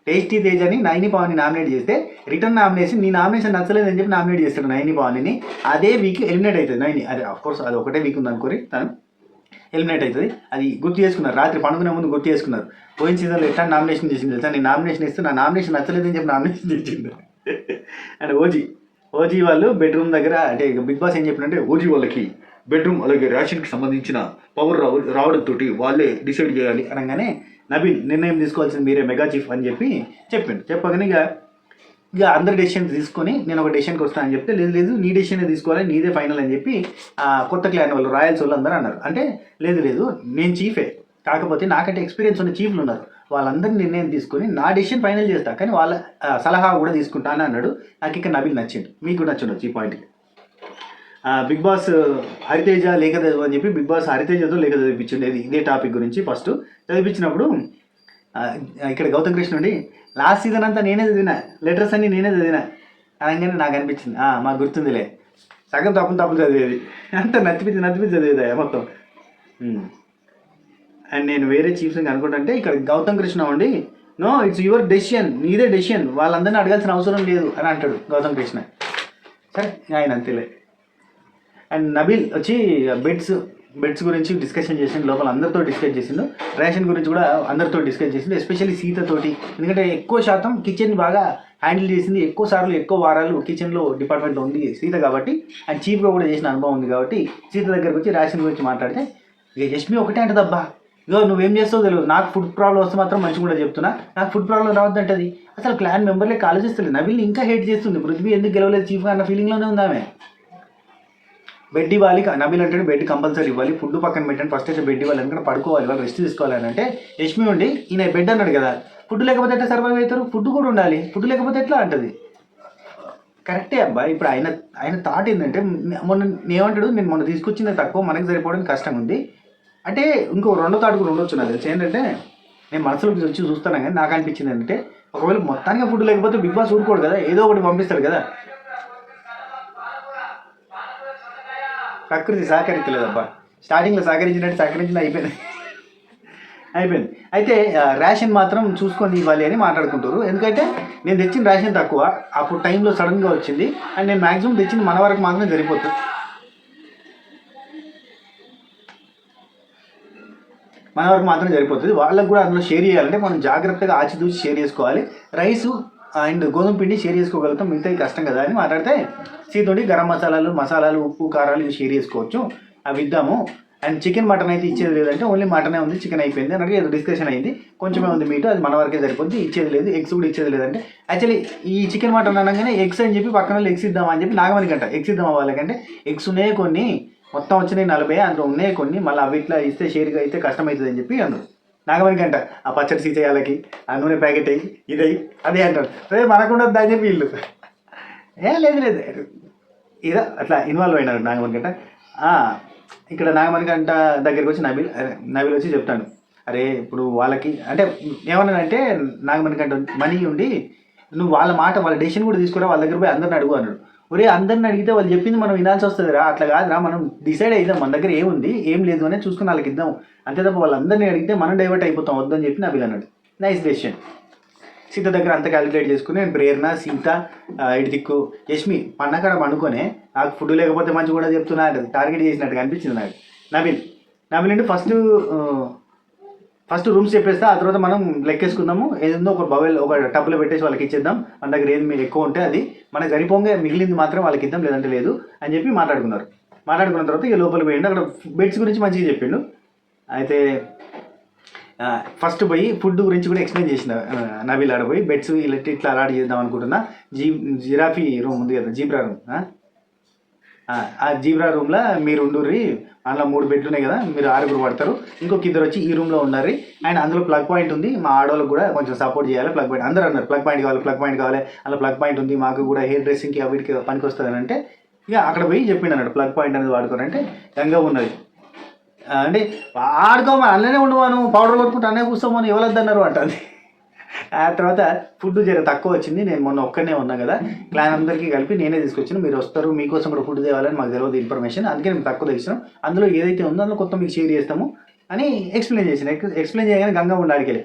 టేస్టీ తేజని నైని పవన్ని నామినేట్ చేస్తే రిటర్న్ నామినేషన్ నీ నామినేషన్ నచ్చలేదని చెప్పి నామినేట్ చేస్తాడు నైని పవన్ని. అదే వీక్ ఎలిమినేట్ అవుతుంది నైని. అది అఫ్కోర్స్ అది ఒకటే వీక్ ఉంది అనుకోరి, తను ఎలిమినేట్ అవుతుంది. అది గుర్తు చేసుకున్నారు, రాత్రి పండుకునే ముందు గుర్తు చేసుకున్నారు. పోయిన సీజన్లో ఎట్లా నామినేషన్ చేసింది తెలుసా, నేను నామినేషన్ ఇస్తే నా నామినేషన్ నచ్చలేదని చెప్పి నామినేషన్ చేసింది. అండ్ ఓజీ వాళ్ళు బెడ్రూమ్ దగ్గర అంటే బిగ్ బాస్ ఏం చెప్పినంటే ఓజీ వాళ్ళకి బెడ్రూమ్ అలాగే రేషన్కి సంబంధించిన పవర్ రావడంతో వాళ్ళే డిసైడ్ చేయాలి అనగానే నబీల్ నిర్ణయం తీసుకోవాల్సింది మీరే మెగా చీఫ్ అని చెప్పగానే ఇక అందరు డెసిషన్ తీసుకొని నేను ఒక డెసిషన్కి వస్తానని చెప్తే లేదు నీ డెసిషన్ తీసుకోవాలి, నీదే ఫైనల్ అని చెప్పి కొత్త క్లాన్ వాళ్ళు రాయల్స్ వాళ్ళు అందరూ అన్నారు. అంటే లేదు నేను చీఫే, కాకపోతే నాకంటే ఎక్స్పీరియన్స్ ఉన్న చీఫ్లు ఉన్నారు, వాళ్ళందరినీ నిర్ణయం తీసుకొని నా డెసిషన్ ఫైనల్ చేస్తా, కానీ వాళ్ళ సలహా కూడా తీసుకుంటాను అన్నాడు. నాకు ఇక్కడ నబీల్ నచ్చిండు, మీకు కూడా నచ్చుండొచ్చు ఈ పాయింట్కి. బిగ్ బాస్ హరితేజ లేఖ చదువు అని చెప్పి బిగ్ బాస్ హరితేజతో లేఖ చదివించింది. ఇదే టాపిక్ గురించి ఫస్ట్ చదివించినప్పుడు ఇక్కడ గౌతమ్ కృష్ణ నుండి లాస్ట్ సీజన్ అంతా నేనే చదివినా, లెటర్స్ అన్నీ నేనే చదివినా అనగానే నాకు అనిపించింది మాకు గుర్తుందిలే, సగం తప్పులు చదివేది అంత నచ్చిపించి చదివేదా మొత్తం. అండ్ నేను వేరే చీఫ్స్ అనుకుంటుంటే ఇక్కడ గౌతమ్ కృష్ణ ఉండి నో ఇట్స్ యువర్ డెసిషన్, నీదే డెసిషన్, వాళ్ళందరినీ అడగాల్సిన అవసరం లేదు అని అంటాడు గౌతమ్ కృష్ణ. సరే ఆయన అంతేలే. అండ్ నబీల్ వచ్చి బెడ్స్ గురించి డిస్కషన్ చేసిండు, లోపల అందరితో డిస్కస్ చేసిండు. రేషన్ గురించి కూడా అందరితో డిస్కస్ చేసిండు, ఎస్పెషల్లీ సీతతోటి. ఎందుకంటే ఎక్కువ శాతం కిచెన్ బాగా హ్యాండిల్ చేసింది, ఎక్కువ వారాలు కిచెన్లో డిపార్ట్మెంట్లో ఉంది సీత కాబట్టి, అండ్ చీఫ్గా కూడా చేసిన అనుభవం ఉంది కాబట్టి సీత దగ్గరకు వచ్చి రేషన్ గురించి మాట్లాడితే ఇక యష్మి ఒకటే అంటదబ్బా, ఇగో నువ్వేం చేస్తావో తెలియదు, నాకు ఫుడ్ ప్రాబ్లం వస్తే మాత్రం మంచిగా కూడా చెప్తున్నా, నాకు ఫుడ్ ప్రాబ్లం రావద్దంటది. అసలు క్లాన్ మెంబర్లే ఆలోచిస్తలేదు, నబీల్ని ఇంకా హేట్ చేస్తుంది, పృథ్వీ ఎందుకు గెలవలేదు చీఫ్గా అన్న ఫీలింగ్లోనే ఉంది ఆమె. బెడ్ ఇవ్వాలి, నబీల్ అంటే బెడ్ కంపల్సరీ ఇవ్వాలి, ఫుడ్ పక్కన పెట్టండి, ఫస్ట్ అయితే బెడ్ ఇవ్వాలి, ఎందుకంటే పడుకోవాలి, వాళ్ళు రెస్ట్ తీసుకోవాలి అని అంటే యష్మి ఉండి ఈయన బెడ్ అన్నాడు కదా, ఫుడ్ లేకపోతే ఎట్లా సర్వైవ్ అవుతారు, ఫుడ్ కూడా ఉండాలి, ఫుడ్ లేకపోతే ఎట్లా అంటది. కరెక్టే అబ్బా. ఇప్పుడు ఆయన థాట్ ఏంటంటే మొన్న ఏమంటాడు, నేను మొన్న తీసుకొచ్చింది తక్కువ, మనకి సరిపోవడానికి కష్టంగా ఉంది అంటే. ఇంకో రెండో థాట్ కూడా ఉండొచ్చు నాకు తెలిసి. ఏంటంటే నేను మనసులోకి వచ్చి చూస్తాను కానీ నాకు అనిపించింది ఏంటంటే, ఒకవేళ మొత్తానికి ఫుడ్ లేకపోతే బిగ్ బాస్ ఊరుకోడు కదా, ఏదో ఒకటి పంపిస్తాడు కదా. ప్రకృతి సహకరించలేదబ్బా. స్టార్టింగ్లో సహకరించినట్టు అయిపోయింది. అయితే రేషన్ మాత్రం చూసుకొని ఇవ్వాలి అని మాట్లాడుకుంటారు. ఎందుకంటే నేను తెచ్చిన రేషన్ తక్కువ, అప్పుడు టైంలో సడన్గా వచ్చింది, అండ్ నేను మ్యాక్సిమం తెచ్చింది మన వరకు మాత్రం సరిపోతుంది, వాళ్ళకు కూడా అందులో షేర్ చేయాలంటే మనం జాగ్రత్తగా ఆచితూచి షేర్ చేసుకోవాలి. రైసు అండ్ గోధుమ పిండి షేర్ చేసుకోగలుగుతాం, మిగతాది కష్టం కదా అని మాట్లాడితే సీతోటి గరం మసాలాలు ఉప్పు కారాలు ఇవి షేర్ చేసుకోవచ్చు, అవి ఇద్దాము. అండ్ చికెన్ మటన్ అయితే ఇచ్చేది లేదంటే ఓన్లీ మటనే ఉంది, చికెన్ అయిపోయింది అన్నట్టు ఏదో డిస్కషన్ అయింది. కొంచెమే ఉంది మీటు, అది మన వరకే సరిపోద్ది, ఇచ్చేది లేదు, ఎగ్స్ కూడా ఇచ్చేది లేదంటే. యాక్చువల్లీ ఈ చికెన్ మటన్ అనగానే ఎగ్స్ అని చెప్పి పక్కన వాళ్ళు ఎగ్స్ ఇద్దామని చెప్పి నాగమణికంట ఎగ్స్ ఇద్దామా వాళ్ళకంటే, ఎగ్స్ ఉన్నాయి కొన్ని, మొత్తం వచ్చినాయి 40, అందులో ఉన్నాయి కొన్ని, మళ్ళీ అవి ఇట్లా ఇస్తే షేర్గా అయితే కష్టమవుతుంది అని చెప్పి అన్నారు. నాగమణికంట ఆ పచ్చడి సీచేయాలకి, ఆ నూనె ప్యాకెట్ అయ్యి ఇదై అదే అంటారు, రే మనకుండదు అని చెప్పి వీళ్ళు లేదు ఇదా అట్లా ఇన్వాల్వ్ అయినారు నాగమణికంట. ఇక్కడ నాగమణికంట దగ్గరికి వచ్చి నబీల్ వచ్చి చెప్తాను, అరే ఇప్పుడు వాళ్ళకి అంటే ఏమన్నానంటే నాగమణికంట మనీ ఉండి నువ్వు వాళ్ళ మాట వాళ్ళ డెసిషన్ కూడా తీసుకురా, వాళ్ళ దగ్గర పోయి అందరిని అడుగు అన్నాడు. ఒరే అందరిని అడిగితే వాళ్ళు చెప్పింది మనం వినాల్సి వస్తుంది రా, అట్లా కాదురా, మనం డిసైడ్ అయిద్దాం మన దగ్గర ఏముంది ఏం లేదు అని చూసుకుని వాళ్ళకి ఇద్దాం, అంతే తప్ప వాళ్ళందరినీ అడిగితే మనం డైవర్ట్ అయిపోతాం వద్దని చెప్పి నబీల్ అన్నాడు. Nice decision. సీత దగ్గర అంతా క్యాలిక్యులేట్ చేసుకుని నేను ప్రేరణ సీత ఇటు దిక్కు యష్మి పన్నకాడ పండుకొని నాకు ఫుడ్ లేకపోతే మంచి కూడా చెప్తున్నా అంటది, టార్గెట్ చేసినట్టుగా అనిపించింది నాకు. నబీల్ అంటే ఫస్ట్ రూమ్స్ చెప్పేస్తే ఆ తర్వాత మనం లెక్కేసుకుందాము, ఏదో ఒక టబ్లో పెట్టేసి వాళ్ళకి ఇచ్చేద్దాం, మన దగ్గర ఏది ఎక్కువ ఉంటే అది మనకు సరిపోగా మిగిలింది మాత్రం వాళ్ళకి ఇద్దాం లేదంటే లేదు అని చెప్పి మాట్లాడుకున్న తర్వాత ఇక లోపలికి పోయిండు. అక్కడ బెడ్స్ గురించి మంచిగా చెప్పిండు. అయితే ఫస్ట్ పోయి ఫుడ్ గురించి కూడా ఎక్స్ప్లెయిన్ చేసిన నబీల్ ఆడ పోయి బెడ్స్ ఇట్లా అలాట్ చేద్దాం అనుకుంటున్నా, జిరాఫీ రూమ్ ఉంది కదా, జీబ్రా రూమ్, ఆ జీబ్రా రూమ్లో మీరు ఉండుర్రి, అందులో 3 బెడ్లు ఉన్నాయి కదా, మీరు 6 పడతారు, ఇంకొక 2 వచ్చి ఈ రూమ్లో ఉన్నారు, అండ్ అందులో ప్లగ్ పాయింట్ ఉంది, మా ఆడవాళ్ళకి కూడా కొంచెం సపోర్ట్ చేయాలి, ప్లగ్ పాయింట్ అందరూ అన్నారు ప్లగ్ పాయింట్ కావాలి, అందులో ప్లగ్ పాయింట్ ఉంది, మాకు కూడా హెయిర్ డ్రెస్సింగ్కి వీటికి పనికి వస్తుంది అని అంటే ఇక అక్కడ పోయి చెప్పిండు అన్నాడు ప్లగ్ పాయింట్ అనేది వాడుకోరంటే గంగా ఉన్నది అంటే ఆడుకోమని అన్ననే ఉండవాను, పౌడర్ కొట్టుకుంటే అన్నీ కూర్చోమని ఎవరొద్దన్నారు అంటుంది. ఆ తర్వాత ఫుడ్ జర తక్కువ వచ్చింది, నేను మొన్న ఒక్కనే ఉన్నా కదా, క్లాన్ అందరికీ కలిపి నేనే తీసుకొచ్చాను, మీరు వస్తారు మీకోసం కూడా ఫుడ్ తేవాలని మాకు తెలియదు ఇన్ఫర్మేషన్, అందుకే మేము తక్కువ తెచ్చినాం, అందులో ఏదైతే ఉందో అందులో కొత్త మీకు షేర్ చేస్తాము అని ఎక్స్ప్లెయిన్ చేయగానే గంగ ఉండాలికెళ్ళి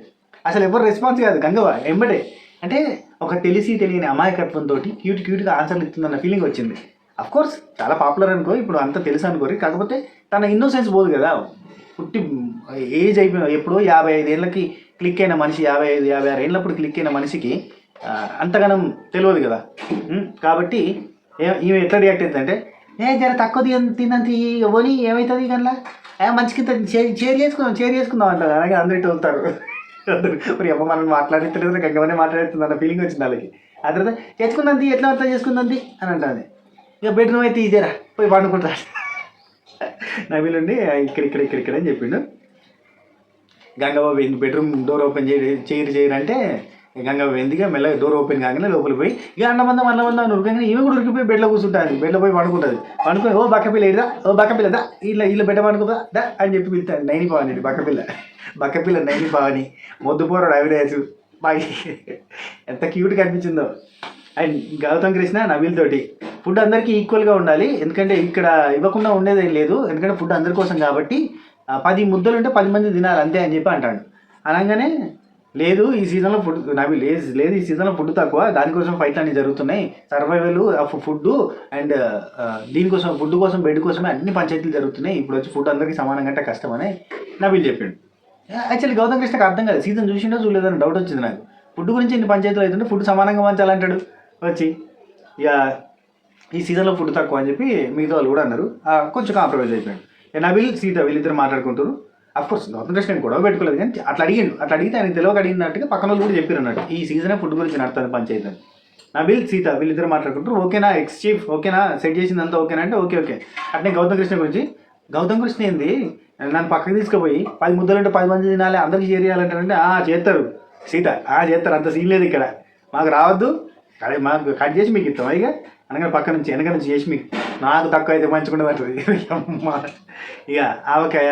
అసలు ఎవరు రెస్పాన్స్ కాదు, గంగవ ఎంబడే అంటే ఒక తెలియని అమాయకత్వంతో క్యూట్గా ఆన్సర్లు ఇస్తుందన్న ఫీలింగ్ వచ్చింది. అఫ్కోర్స్ చాలా పాపులర్ అనుకో, ఇప్పుడు అంతా తెలుసు అనుకోరు, కాకపోతే తన ఇన్నోసెన్స్ పోదు కదా, పుట్టి ఏజ్ అయిపోయిన ఎప్పుడో 55 ఏళ్ళకి క్లిక్ అయిన మనిషి, 55-56 ఏళ్ళప్పుడు క్లిక్ అయిన మనిషికి అంతగానం తెలియదు కదా. కాబట్టి ఈమె ఎట్లా రియాక్ట్ అవుతుందంటే, జర తక్కువ తినంత ఇవ్వని ఏమవుతుంది కన్నా మంచికి షేర్ చేసుకుందాం అంటారు, అలాగే అందరూ ఇటు వెళ్తారు, మరి అమ్మ మనం మాట్లాడేది గంగమనే మాట్లాడుతుంది అన్న ఫీలింగ్ వచ్చింది వాళ్ళకి. ఆ తర్వాత చేసుకుందంది ఎట్లా అర్థం చేసుకుందంది అని అంటుంది. ఇక బెడ్రూమ్ అయితే ఇదేరా పోయి పండుకుంటారు. నబీల్ ఉండి ఇక్కడ అని చెప్పిండు. గంగబాబు బెడ్రూమ్ డోర్ ఓపెన్ చేయరంటే గంగబాబు ఎందుకు మెల్లగా డోర్ ఓపెన్ కాగానే లోపలికి పోయి ఇక అన్నమందం ఉరకగానే ఈమె కూడా ఉరికిపోయి బెడ్లో కూర్చుంటుంది, బెడ్లో పోయి పండుకుంటుంది. పండుకొని ఓ బక్కపిల్ల ఇదా, ఓ బక్కపిల్ల దా, ఇట్లా బెడ్డ పండుకుందా దా అని చెప్పి పిలుస్తాను. నైని పావని బక్కపిల్ల నైని పావని మొద్దుపోరాడు అవిరేసు బాగా ఎంత క్యూట్గా అనిపించిందో. అండ్ గౌతమ్ కృష్ణ నబీల్ తోటి ఫుడ్ అందరికీ ఈక్వల్గా ఉండాలి, ఎందుకంటే ఇక్కడ ఇవ్వకుండా ఉండేది ఏం లేదు, ఎందుకంటే ఫుడ్ అందరి కోసం కాబట్టి 10 ముద్దలు ఉంటే 10 మంది తినాలి అంతే అని చెప్పి అంటాడు. అనగానే లేదు ఈ సీజన్లో ఫుడ్ నబీల్ లేదు ఈ సీజన్లో ఫుడ్ తక్కువ, దానికోసం ఫైట్లు అన్నీ జరుగుతున్నాయి, సర్వైవల్ ఆఫ్ ఫుడ్ అండ్ దీనికోసం ఫుడ్ కోసం బెడ్ కోసమే అన్ని పంచాయతీలు జరుగుతున్నాయి, ఇప్పుడు వచ్చి ఫుడ్ అందరికీ సమానంగా అంటే కష్టమని నబీల్ చెప్పాడు. యాక్చువల్లీ గౌతమ్ కృష్ణకి అర్థం కాదు, సీజన్ చూసిండో చూడలేదని డౌట్ వచ్చింది నాకు. ఫుడ్ గురించి ఇన్ని పంచాయతీలు అవుతుంటే ఫుడ్ సమానంగా పంచాలంటాడు వచ్చి. ఇక ఈ సీజన్లో ఫుడ్ తక్కువ అని చెప్పి మిగతా వాళ్ళు కూడా అన్నారు, కొంచెం కాంప్రమైజ్ అయిపోయాడు. నబీల్ సీత వీళ్ళిద్దరు మాట్లాడుకుంటారు. అఫ్కోర్స్ గౌతమ్ కృష్ణ నేను గొడవ పెట్టుకోలేదు, కానీ అట్లా అడిగాడు, అట్లా అడిగితే ఆయన తెలియక అడిగినట్టుగా పక్కన వాళ్ళు కూడా చెప్పారు అన్నట్టు ఈ సీజనే ఫుడ్ గురించి నడుతుంది పంచాయతీ. నబిల్ సీత వీళ్ళిద్దరు మాట్లాడుకుంటారు. ఓకేనా ఎక్స్ చీఫ్, ఓకేనా సెట్ చేసిందంతా ఓకేనా అంటే ఓకే ఓకే. అట్నే గౌతమ్ కృష్ణ గురించి, గౌతమ్ కృష్ణ ఏంది నన్ను పక్కకి తీసుకుపోయి 10 ముద్దలంటే 10 మంది తినాలి అందరికి షేర్ చేయాలంటారంటే చేస్తారు సీత, చేస్తారు, అంత సీన్ లేదు ఇక్కడ, మాకు రావద్దు, అదే మాకు కట్ చేసి మీకు ఇస్తాం ఇక అనగానే పక్క నుంచి వెనక నుంచి చేసి మీకు నాకు తక్కువ అయితే మంచిగా పడుతుంది. ఇక ఆవకాయ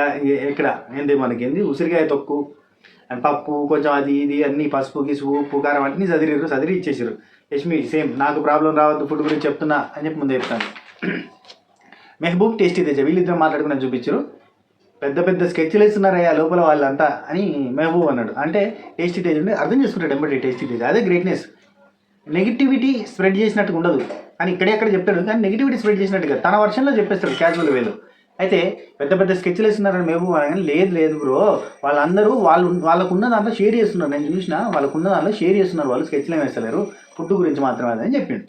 ఇక్కడ ఏంది మనకేంది ఉసిరికాయ తొక్కు అండ్ పప్పు కొంచెం అది ఇది అన్ని పసుపు గిసుపు ఉప్పు కారం అన్నీ చదిరి ఇచ్చేసారు. యష్మి సేమ్ నాకు ప్రాబ్లం రావద్దు ఫుడ్ గురించి చెప్తున్నా అని చెప్పి ముందే చెప్తాను. మెహబూబ్ టేస్టీ తేజ వీళ్ళిద్దరు మాట్లాడుకుని చూపించారు. పెద్ద పెద్ద స్కెచ్లు వేస్తున్నారయ్యా లోపల వాళ్ళంతా అని మెహబూబ్ అన్నాడు. అంటే టేస్టీ తేజ ఉంటే అర్థం చేసుకుంటాడు ఎంబడి టేస్టీ తేజ, అదే గ్రేట్నెస్. నెగిటివిటీ స్ప్రెడ్ చేసినట్టుగా ఉండదు అని ఇక్కడెక్కడ చెప్తాడు, కానీ నెగిటివిటీ స్ప్రెడ్ చేసినట్టుగా తన వర్షన్లో చెప్పేస్తాడు క్యాజువల్ వేలో. అయితే పెద్ద పెద్ద స్కెచ్లు వేస్తున్నారని మెహబూబ్ అనగానే లేదు బ్రో, వాళ్ళందరూ వాళ్ళకున్న దాంట్లో షేర్ చేస్తున్నారు, నేను చూసిన వాళ్ళకున్న దాంట్లో షేర్ చేస్తున్నారు, వాళ్ళు స్కెచ్లు ఏమి వేస్తలేరు, ఫుడ్ గురించి మాత్రమే అని చెప్పిండు.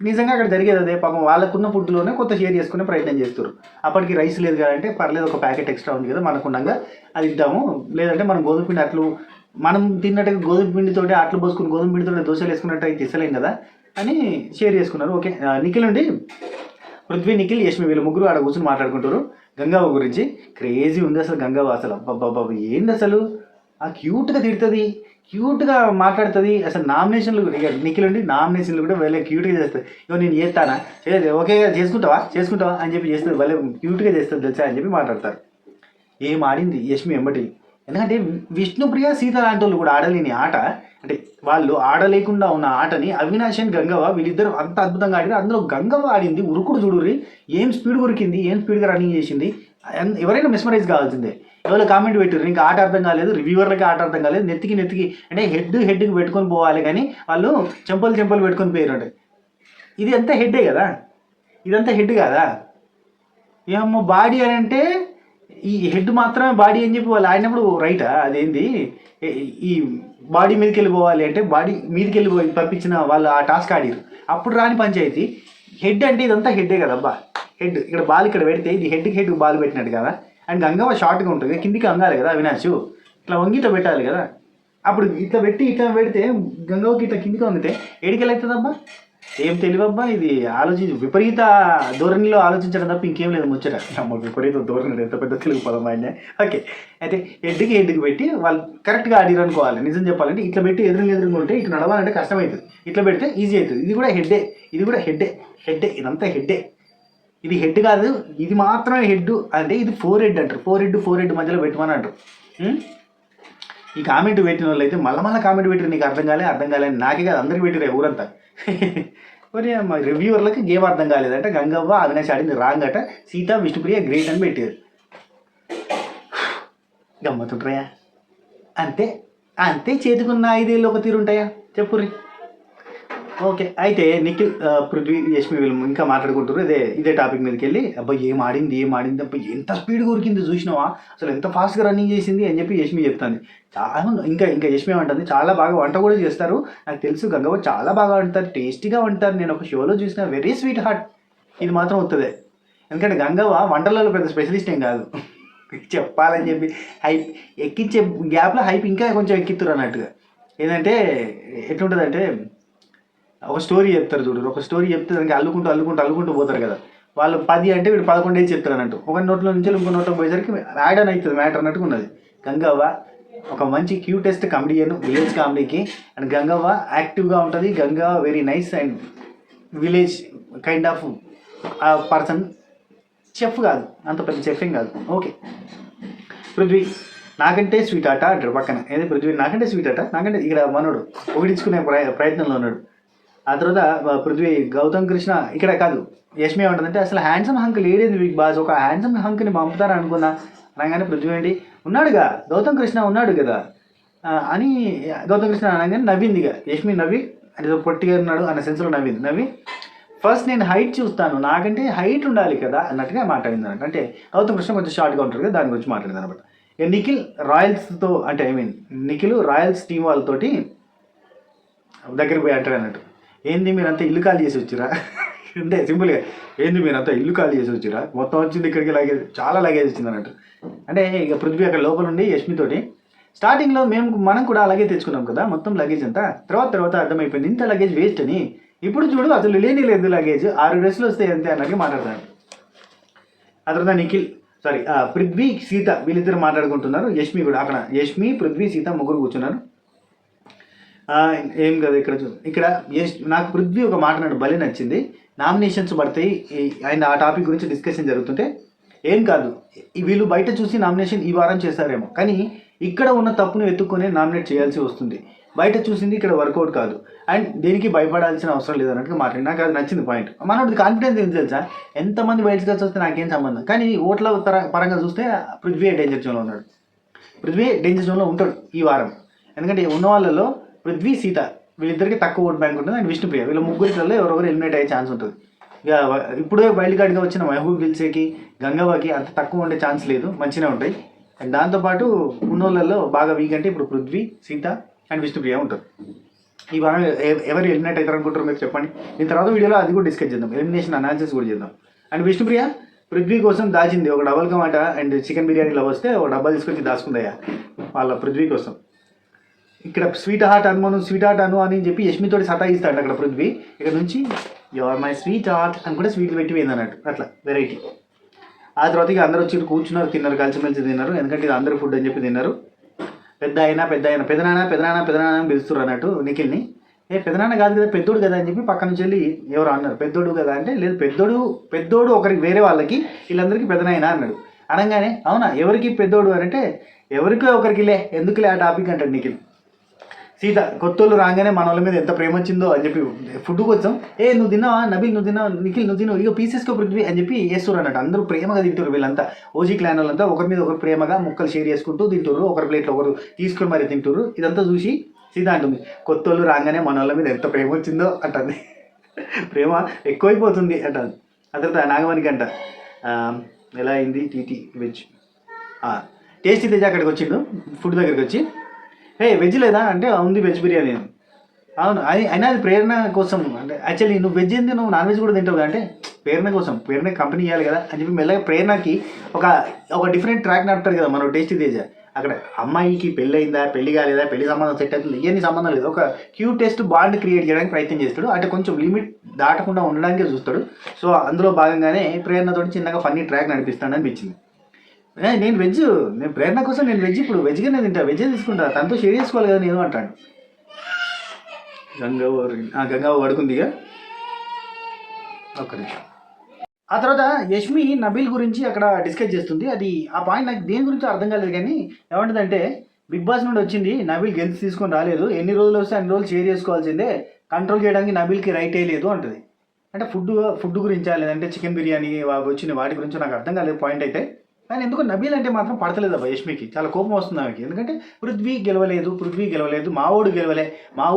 నిజంగా అక్కడ జరిగేది అదే, పాపం వాళ్ళకున్న ఫుడ్లోనే కొత్త షేర్ చేసుకునే ప్రయత్నం చేస్తారు. అప్పటికి రైస్ లేదు కదంటే పర్లేదు ఒక ప్యాకెట్ ఎక్స్ట్రా ఉంది కదా మనకుండగా అది ఇద్దాము, లేదంటే మనం గోధుమ పిండి అట్లు మనం తిన్నట్టుగా గోధుమ పిండితోటి అట్లు పోసుకుని గోధుమ పిండితో దోశలు వేసుకున్నట్టు అయితే ఇస్తలేం కదా అని షేర్ చేసుకున్నారు. ఓకే నిఖిల్ ఉండి పృథ్వీ నిఖిల్ యష్మి వీళ్ళు ముగ్గురు ఆడ కూర్చొని మాట్లాడుకుంటారు గంగావ గురించి. క్రేజీ ఉంది అసలు గంగావ, అసలు అబ్బాబ్బాబ్బా ఏంది అసలు, క్యూట్గా తిడుతుంది, క్యూట్గా మాట్లాడుతుంది. అసలు నామినేషన్లు నిఖిల్ ఉండి నామినేషన్లు కూడా వెళ్ళే క్యూట్గా చేస్తుంది. ఇగో నేను చేస్తానా ఓకే చేసుకుంటావా అని చెప్పి చేస్తుంది, వాళ్ళే క్యూట్గా చేస్తుంది తెలుసా అని చెప్పి మాట్లాడతారు. ఏం ఆడింది యష్మి ఎంబటి, ఎందుకంటే విష్ణుప్రియ సీత లాంటి వాళ్ళు కూడా ఆడలేని ఆట, అంటే వాళ్ళు ఆడలేకుండా ఉన్న ఆటని అవినాష్ అండ్ గంగవ్వ వీళ్ళిద్దరు అంత అద్భుతంగా ఆడారు. అందులో గంగవ్వ ఆడింది ఉరుకుడు చూడుర్రి, ఏం స్పీడ్ ఉరికింది, ఏం స్పీడ్గా రన్నింగ్ చేసింది, ఎవరైనా మెస్మరైజ్ కావాల్సిందే. ఎవరో కామెంట్ పెట్టారు ఇంకా ఆట అర్థం కాలేదు, రివ్యూవర్లకి ఆట అర్థం కాలేదు, నెత్తికి అంటే హెడ్కి పెట్టుకొని పోవాలి కానీ వాళ్ళు చెంపలు పెట్టుకొని పోయారు. అంటే ఇది అంతా హెడ్డే కదా, ఇదంతా హెడ్ కాదా, ఏమో బాడీ అని అంటే ఈ హెడ్ మాత్రమే బాడీ అని చెప్పి వాళ్ళు ఆడినప్పుడు రైటా అదేంది, ఈ బాడీ మీదకి వెళ్ళిపోవాలి అంటే బాడీ మీదకి వెళ్ళిపోయి పంపించిన వాళ్ళు ఆ టాస్క్ ఆడిరు, అప్పుడు రాని పంచాయతీ. హెడ్ అంటే ఇదంతా హెడ్డే కదా అబ్బా, హెడ్ ఇక్కడ బాల్ ఇక్కడ పెడితే ఇది హెడ్కి బాల్ పెట్టినట్టు కదా. అండ్ గంగవ్వ షార్ట్గా ఉంటుంది, కిందికి వంగాలి కదా అవినాష్, ఇట్లా వంగిట పెట్టాలి కదా, అప్పుడు ఇట్లా పెడితే గంగవ్వకి ఇట్లా కిందికి వంగితే ఏడికెళ్ళి అవుతుందబ్బా, ఏం తెలివబ్బా ఇది, విపరీత ధోరణిలో ఆలోచించడం తప్ప ఇంకేం లేదు ముచ్చట. విపరీత ధోరణి ఎంత పెద్ద తెలుగు పదం ఆయన. ఓకే అయితే హెడ్కి పెట్టి వాళ్ళు కరెక్ట్గా ఆడిరు అనుకోవాలి. నిజం చెప్పాలంటే ఇట్లా పెట్టి ఎదురుగా ఉంటే ఇట్లా నడవాలంటే కష్టమవుతుంది, ఇట్లా పెడితే ఈజీ అవుతుంది. ఇది కూడా హెడ్డే ఇదంతా హెడ్డే, ఇది హెడ్ కాదు, ఇది మాత్రమే హెడ్ అంటే ఇది 4 హెడ్ అంటారు. 4 హెడ్ మధ్యలో పెట్టమని అంటారు. ఈ కామెంట్ పెట్టిన వాళ్ళు అయితే మళ్ళీ కామెంట్ పెట్టారు, నీకు అర్థం కాలే నాకే కాదు అందరికి పెట్టిరే ఊరంతా. మరి మా రివ్యూవర్లకి గేమ్ అర్థం కాలేదంట, గంగవ్వ అవినాష్ ఆడింది రాంగ్ అట, సీత విష్ణుప్రియ గ్రేట్ అని పెట్టారు. గమ్మతుంటాయా, అంతే చేతుకున్న 5 ఏళ్ళు ఒక తీరుంటాయా చెప్పుర్రి. ఓకే అయితే నిఖిల్ పృథ్వీ యష్మి వీళ్ళు ఇంకా మాట్లాడుకుంటారు ఇదే టాపిక్ మీదకి వెళ్ళి, అబ్బాయి ఏం ఆడింది అబ్బాయి ఎంత స్పీడ్గా ఉరికింది చూసినావా, అసలు ఎంత ఫాస్ట్గా రన్నింగ్ చేసింది అని చెప్పి యష్మి చెప్తాను. చాలా ఇంకా యష్మి అంటుంది చాలా బాగా వంట కూడా చేస్తారు, నాకు తెలుసు గంగవ్వ చాలా బాగా వండుతారు, టేస్టీగా వంటారు, నేను ఒక షోలో చూసిన, వెరీ స్వీట్ హార్ట్. ఇది మాత్రం వస్తుంది, ఎందుకంటే గంగవ్వ వంటలలో పెద్ద స్పెషలిస్ట్ ఏం కాదు చెప్పాలని చెప్పి హైప్ ఎక్కించే గ్యాప్లో హైప్ ఇంకా కొంచెం ఎక్కిస్తారు అన్నట్టుగా. ఏంటంటే ఎట్లుంటుందంటే ఒక స్టోరీ చెప్తారు చూడు, ఒక స్టోరీ చెప్తే దానికి అల్లుకుంటూ పోతారు కదా, వాళ్ళు 10 అంటే వీడు 11 చెప్తారు అన్నట్టు, ఒక నోట్లో నుంచి ఇంకో నోట్లో పోయేసరికి యాడ్ అవుతుంది మ్యాటర్ అన్నట్టుగా ఉన్నది. గంగవ్వ ఒక మంచి క్యూటెస్ట్ కామెడియన్ విలేజ్ కామెడీకి, అండ్ గంగవ్వ యాక్టివ్గా ఉంటుంది. Gangavva very nice and village kind of person, chef కాదు, అంత పెద్ద చెఫ్ ఏం కాదు. ఓకే పృథ్వీ నాకంటే స్వీట్ ఆట అంటాడు పక్కన, ఏది పృథ్వీ నాకంటే స్వీట్ ఆట, నాకంటే ఇక్కడ మనోడు పొగిడించుకునే ప్రయత్నంలో ఉన్నాడు. ఆ తర్వాత పృథ్వీ గౌతమ్ కృష్ణ ఇక్కడ కాదు, యష్మి ఏమంటుందంటే అసలు హ్యాండ్సమ్ హంక్ లేడేది బిగ్ బాస్, ఒక హ్యాండ్సమ్ హంక్ని పంపుతారా అనుకున్నా అనగానే పృథ్వీ ఏంటి ఉన్నాడుగా గౌతమ్ కృష్ణ ఉన్నాడు కదా అని గౌతమ్ కృష్ణ అనగానే నవ్విందిగా యష్మి, నవ్వి అంటే పొట్టిగా ఉన్నాడు అన్న సెన్స్లో నవ్వి ఫస్ట్ నేను హైట్ చూస్తాను, నాకంటే హైట్ ఉండాలి కదా అన్నట్టుగా మాట్లాడింది అనమాట. అంటే గౌతమ్ కృష్ణ కొంచెం షార్ట్గా ఉంటాడు కదా, దాని గురించి మాట్లాడింది అనమాట. ఇక నిఖిల్ రాయల్స్తో అంటే నిఖిల్ రాయల్స్ టీం వాళ్ళతోటి దగ్గరికి పోయి అంటాడు అన్నట్టు, ఏంది మీరంతా ఇల్లు ఖాళీ చేసి వచ్చిరా అంటే సింపుల్గా ఏంది మీరంతా ఇల్లు ఖాళీ చేసి వచ్చిరా, మొత్తం వచ్చింది ఇక్కడికి లగేజ్ చాలా లగేజ్ వచ్చింది అన్నట్టు. అంటే ఇక పృథ్వీ అక్కడ లోపల ఉండి యష్మితోటి స్టార్టింగ్లో మనం కూడా అలాగే తెచ్చుకున్నాం కదా మొత్తం లగేజ్ అంతా, తర్వాత అర్థమైపోయింది ఇంత లగేజ్ వేస్ట్ అని. ఇప్పుడు చూడు అసలు లేని లేదు లగేజ్, 6 డ్రెస్సులు వస్తాయి అంతే అన్నట్టు మాట్లాడతాను. ఆ తర్వాత నిఖిల్ పృథ్వీ సీత వీళ్ళిద్దరు మాట్లాడుకుంటున్నారు. యష్మి కూడా అక్కడ, యష్మి పృథ్వీ సీత ముగ్గురు కూర్చున్నారు. ఏం కదా ఇక్కడ నాకు పృథ్వీ ఒక మాట నాడు భలే నచ్చింది. నామినేషన్స్ పడతాయి ఆయన ఆ టాపిక్ గురించి డిస్కషన్ జరుగుతుంటే, ఏం కాదు వీళ్ళు బయట చూసి నామినేషన్ ఈ వారం చేస్తారేమో, కానీ ఇక్కడ ఉన్న తప్పును వెతుక్కొని నామినేట్ చేయాల్సి వస్తుంది. బయట చూసింది ఇక్కడ వర్కౌట్ కాదు అండ్ దేనికి భయపడాల్సిన అవసరం లేదన్నట్టుగా మాట్లాడి నాకు అది నచ్చింది పాయింట్. మనోడి కాన్ఫిడెన్స్ ఏం తెలుసా, ఎంతమంది వైల్డ్ కార్డ్స్ వస్తే నాకేం సంబంధం, కానీ ఓట్ల పరంగా చూస్తే పృథ్వీ డేంజర్ జోన్లో ఉన్నాడు. పృథ్వీ డేంజర్ జోన్లో ఉంటాడు ఈ వారం, ఎందుకంటే ఉన్న వాళ్ళలో పృథ్వీ సీత వీళ్ళిద్దరికి తక్కువ ఓట్ బ్యాంక్ ఉంటుంది అండ్ విష్ణుప్రియ వీళ్ళ ముగ్గురిలో ఎవరెవరు ఎలిమినేట్ అయ్యే ఛాన్స్ ఉంటుంది. ఇక ఇప్పుడే వైల్డ్ కార్డ్గా వచ్చిన మహబూబ్ గిల్సేకి గంగవ్వకి అంత తక్కువ ఉండే ఛాన్స్ లేదు, మంచిగా ఉంటాయి. అండ్ దాంతోపాటు ఉన్నోళ్ళల్లో బాగా వీక్ అంటే ఇప్పుడు పృథ్వీ సీత అండ్ విష్ణుప్రియ ఉంటారు. ఈ వారం ఎవరు ఎలిమినేట్ అవుతారు అనుకుంటారు మీరు చెప్పండి. దీని తర్వాత వీడియోలో అది కూడా డిస్కస్ చేద్దాం, ఎలిమినేషన్ అనాలిసిస్ కూడా చేద్దాం. అండ్ విష్ణుప్రియ పృథ్వీ కోసం దాచింది ఒక డబల్ కమాట అండ్ చికెన్ బిర్యానీలో వస్తే ఒక డబ్బా తీసుకొచ్చి దాచుకుందయ్యా వాళ్ళ పృథ్వీ కోసం. ఇక్కడ స్వీట్ హార్ట్ అను అని చెప్పి యష్మితోటి సతాయిస్తాడు అక్కడ పృథ్వీ. ఇక్కడ నుంచి యువర్ మై స్వీట్ హార్ట్ అని కూడా స్వీట్లు పెట్టి పోయింది అన్నట్టు, అట్లా వెరైటీ. ఆ తర్వాత ఇక అందరూ వచ్చి కూర్చున్నారు, తిన్నారు, కలిసిమెలిసి తిన్నారు, ఎందుకంటే ఇది అందరూ ఫుడ్ అని చెప్పి తిన్నారు. పెద్దనాన్న అని పిలుస్తున్నారు అన్నట్టు నిఖిల్ని. పెద్దనాన్న కాదు కదా పెద్దోడు కదా అని చెప్పి పక్క నుంచి వెళ్ళి ఎవరు అన్నారు, పెద్దోడు కదా అంటే లేదు పెద్దోడు ఒకరికి వేరే వాళ్ళకి వీళ్ళందరికీ పెద్దనాయన అన్నాడు. అనగానే అవునా ఎవరికి పెద్దోడు అని అంటే ఎవరికో ఒకరికిలే ఎందుకులే ఆ టాపిక్ అంటాడు నిఖిల్. సీత కొత్తోళ్ళు రాగానే మన వాళ్ళ మీద ఎంత ప్రేమ వచ్చిందో అని చెప్పి ఫుడ్ కోసం నువ్వు తిన్నావా నబీల్, నువ్వు తిన్నావా నిఖిల్, నువ్వు తిన్నావు ఇక పీసెస్కో పృథ్వీ అని చెప్పి వేస్తారు అన్నట్టు. అందరూ ప్రేమగా తింటారు వీళ్ళంతా, ఓజీ క్లాన్ వాళ్ళంతా ఒకరి మీద ఒకరు ప్రేమగా ముక్కలు షేర్ చేసుకుంటూ తింటారు, ఒకరి ప్లేట్లో ఒకరు తీసుకొని మరి తింటారు. ఇదంతా చూసి సీత అంటుంది కొత్తోళ్ళు రాగానే మన వాళ్ళ మీద ఎంత ప్రేమ వచ్చిందో అంటుంది, ప్రేమ ఎక్కువైపోతుంది అంటుంది. ఆ తర్వాత నాగమణికి అంట ఎలా అయింది టీటీ వెజ్ టేస్టీ తేజ అక్కడికి వచ్చిండు ఫుడ్ దగ్గరికి వచ్చి, వెజ్ లేదా అంటే ఉంది వెజ్ బిర్యానీ. అవును అయినా అది ప్రేరణ కోసం అంటే యాక్చువల్లీ నువ్వు వెజ్ ఏంది నువ్వు నాన్ వెజ్ కూడా తింటావు అంటే ప్రేరణ కోసం, ప్రేరణ కంపెనీ ఇవ్వాలి కదా అని చెప్పి మెల్లగా ప్రేరణకి ఒక డిఫరెంట్ ట్రాక్ నడుపుతారు కదా మనం టేస్టీ తేజ. అక్కడ అమ్మాయికి పెళ్ళి అయిందా పెళ్లి కాలేదా పెళ్లి సంబంధం సెట్ అవుతుంది ఇవన్నీ సంబంధం లేదు, ఒక క్యూటెస్ట్ బాండ్ క్రియేట్ చేయడానికి ప్రయత్నం చేస్తాడు, అంటే కొంచెం లిమిట్ దాటకుండా ఉండడానికే చూస్తాడు. సో అందులో భాగంగానే ప్రేరణతో చిన్నగా ఫన్నీ ట్రాక్ నడిపిస్తాను అనిపించింది. నేను ప్రేరణ కోసం నేను వెజ్ ఇప్పుడు వెజ్గానే తింటా, వెజ్జే తీసుకుంటా, తనతో షేర్ చేసుకోవాలి కదా నేను అంటాడు. గంగవ్వ పడుకుందిగా ఒక్క నిమిషం. ఆ తర్వాత యష్మి నబీల్ గురించి అక్కడ డిస్కస్ చేస్తుంది. అది ఆ పాయింట్ నాకు దేని గురించి అర్థం కాలేదు, కానీ ఏమంటుందంటే బిగ్ బాస్ నుండి వచ్చింది నబీల్ గెలిచి తీసుకొని రాలేదు, ఎన్ని రోజులు వస్తే అన్ని రోజులు షేర్ చేసుకోవాల్సిందే, కంట్రోల్ చేయడానికి నబీల్కి రైట్ అయ్యలేదు అంటుంది. అంటే ఫుడ్ గురించా లేదంటే చికెన్ బిర్యానీ వచ్చిన వాటి గురించి నాకు అర్థం కాలేదు పాయింట్ అయితే. కానీ ఎందుకు నబీల్ అంటే మాత్రం పడతలేదు అబ్బా యష్మికి, చాలా కోపం వస్తుంది ఆమెకి. ఎందుకంటే పృథ్వీ గెలవలేదు మా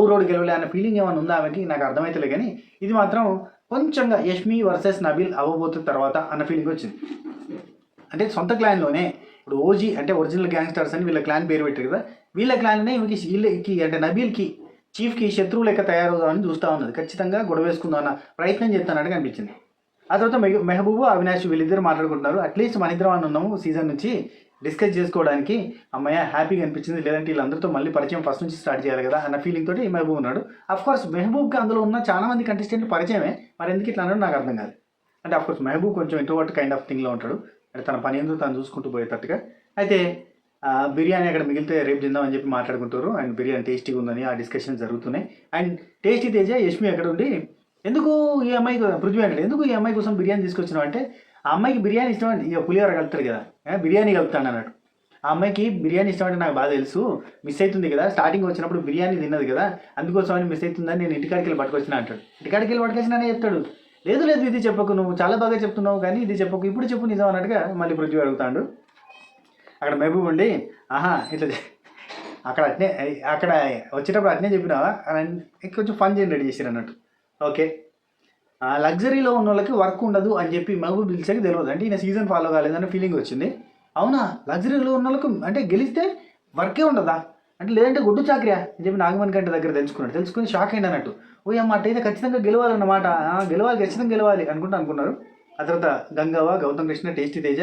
ఊరోడు గెలవలే అన్న ఫీలింగ్ ఏమైనా ఉందా ఆమెకి, నాకు అర్థమవుతలే. కానీ ఇది మాత్రం కొంచెంగా యష్మి వర్సెస్ నబీల్ అవ్వబోతున్న తర్వాత అన్న ఫీలింగ్ వచ్చింది. అంటే సొంత క్లాన్లోనే ఇప్పుడు ఓజీ అంటే ఒరిజినల్ గ్యాంగ్స్టర్స్ అని వీళ్ళ క్లాన్ పేరు పెట్టారు కదా, వీళ్ళ క్లాన్లోనే వీళ్ళకి అంటే నబీల్కి చీఫ్కి శత్రువు లెక్క తయారవుదామని చూస్తూ ఉన్నది, ఖచ్చితంగా గొడవ వేసుకుందాం అన్న ప్రయత్నం చేస్తానని అనిపించింది. ఆ తర్వాత మెహబూబు అవినాష్ వీళ్ళిద్దరు మాట్లాడుకుంటున్నారు. అట్లీస్ట్ మన ఇద్దరం అని ఉన్నాము సీజన్ నుంచి డిస్కస్ చేసుకోవడానికి, అమ్మాయి హ్యాపీగా అనిపించింది, లేదంటే వీళ్ళందరితో మళ్ళీ పరిచయం ఫస్ట్ నుంచి స్టార్ట్ చేయాలి కదా అన్న ఫీలింగ్ తోటి మెహబూబ్ ఉన్నాడు. అఫ్కోర్స్ మెహబూబ్కి అందులో ఉన్న చాలా మంది కంటెస్టెంట్ పరిచయమే, మరి ఎందుకు ఇట్లా అన్నాడు నాకు అర్థం కాదు. అంటే అఫ్కోర్స్ మెహబూబ్ కొంచెం ఇంట్రోవర్ట్ కైండ్ ఆఫ్ థింగ్లో ఉంటాడు, అంటే తన పని ఎందుకు తను చూసుకుంటూ పోయేటట్టుగా. అయితే బిర్యానీ అక్కడ మిగిలితే రేపు తిందామని చెప్పి మాట్లాడుకుంటారు అండ్ బిర్యానీ టేస్టీగా ఉందని ఆ డిస్కషన్ జరుగుతున్నాయి. అండ్ టేస్టీ తేజ యష్మి అక్కడ ఉండి ఎందుకు ఈ అమ్మాయి పృథ్వీ అంటే ఎందుకు ఈ అమ్మాయి కోసం బిర్యానీ తీసుకొచ్చినావు అంటే, ఆ అమ్మాయికి బిర్యానీ ఇష్టం అంటే ఇక పులిహోర కలుపుతాడు కదా బిర్యానీ కలుపుతాను అన్నట్టు. ఆ అమ్మాయికి బిర్యానీ ఇష్టం అంటే నాకు బాగా తెలుసు, మిస్ అవుతుంది కదా స్టార్టింగ్ వచ్చినప్పుడు బిర్యానీ తిన్నది కదా అందుకోసం అని మిస్ అవుతుందని నేను ఇంటికాడికి వెళ్ళి పట్టుకొచ్చినా అంటాడు. ఇంటికాడికి వెళ్ళి పట్టుకొచ్చినా చెప్తాడు, లేదు ఇది చెప్పకు, నువ్వు చాలా బాగా చెప్తున్నావు కానీ ఇది చెప్పకు, ఇప్పుడు చెప్పు నిజం అన్నట్టుగా మళ్ళీ పృథ్వీ అడుగుతాడు. అక్కడ మెహబూబ్ ఉండి ఇట్లా అక్కడ వచ్చేటప్పుడు అట్నే చెప్పినావా అని కొంచెం ఫన్ జనరేట్ చేసారు అన్నట్టు. ఓకే లగ్జరీలో ఉన్న వాళ్ళకి వర్క్ ఉండదు అని చెప్పి మెహబూబ్ దిల్షాకి తెలియదు, అంటే ఈయన సీజన్ ఫాలో కాలేదన్న ఫీలింగ్ వచ్చింది. అవునా లగ్జరీలో ఉన్న వాళ్ళకు అంటే గెలిస్తే వర్కే ఉండదా అంటే, లేదంటే గుడ్డు చాకరియా అని చెప్పి నాగమణి గంట దగ్గర తెలుసుకుని షాక్ అయింది అన్నట్టు. ఓ అమ్మ అట్టయితే ఖచ్చితంగా ఖచ్చితంగా గెలవాలి అనుకుంటున్నారు. ఆ తర్వాత గంగవ్వ, గౌతమ్ కృష్ణ, టేస్టీ తేజ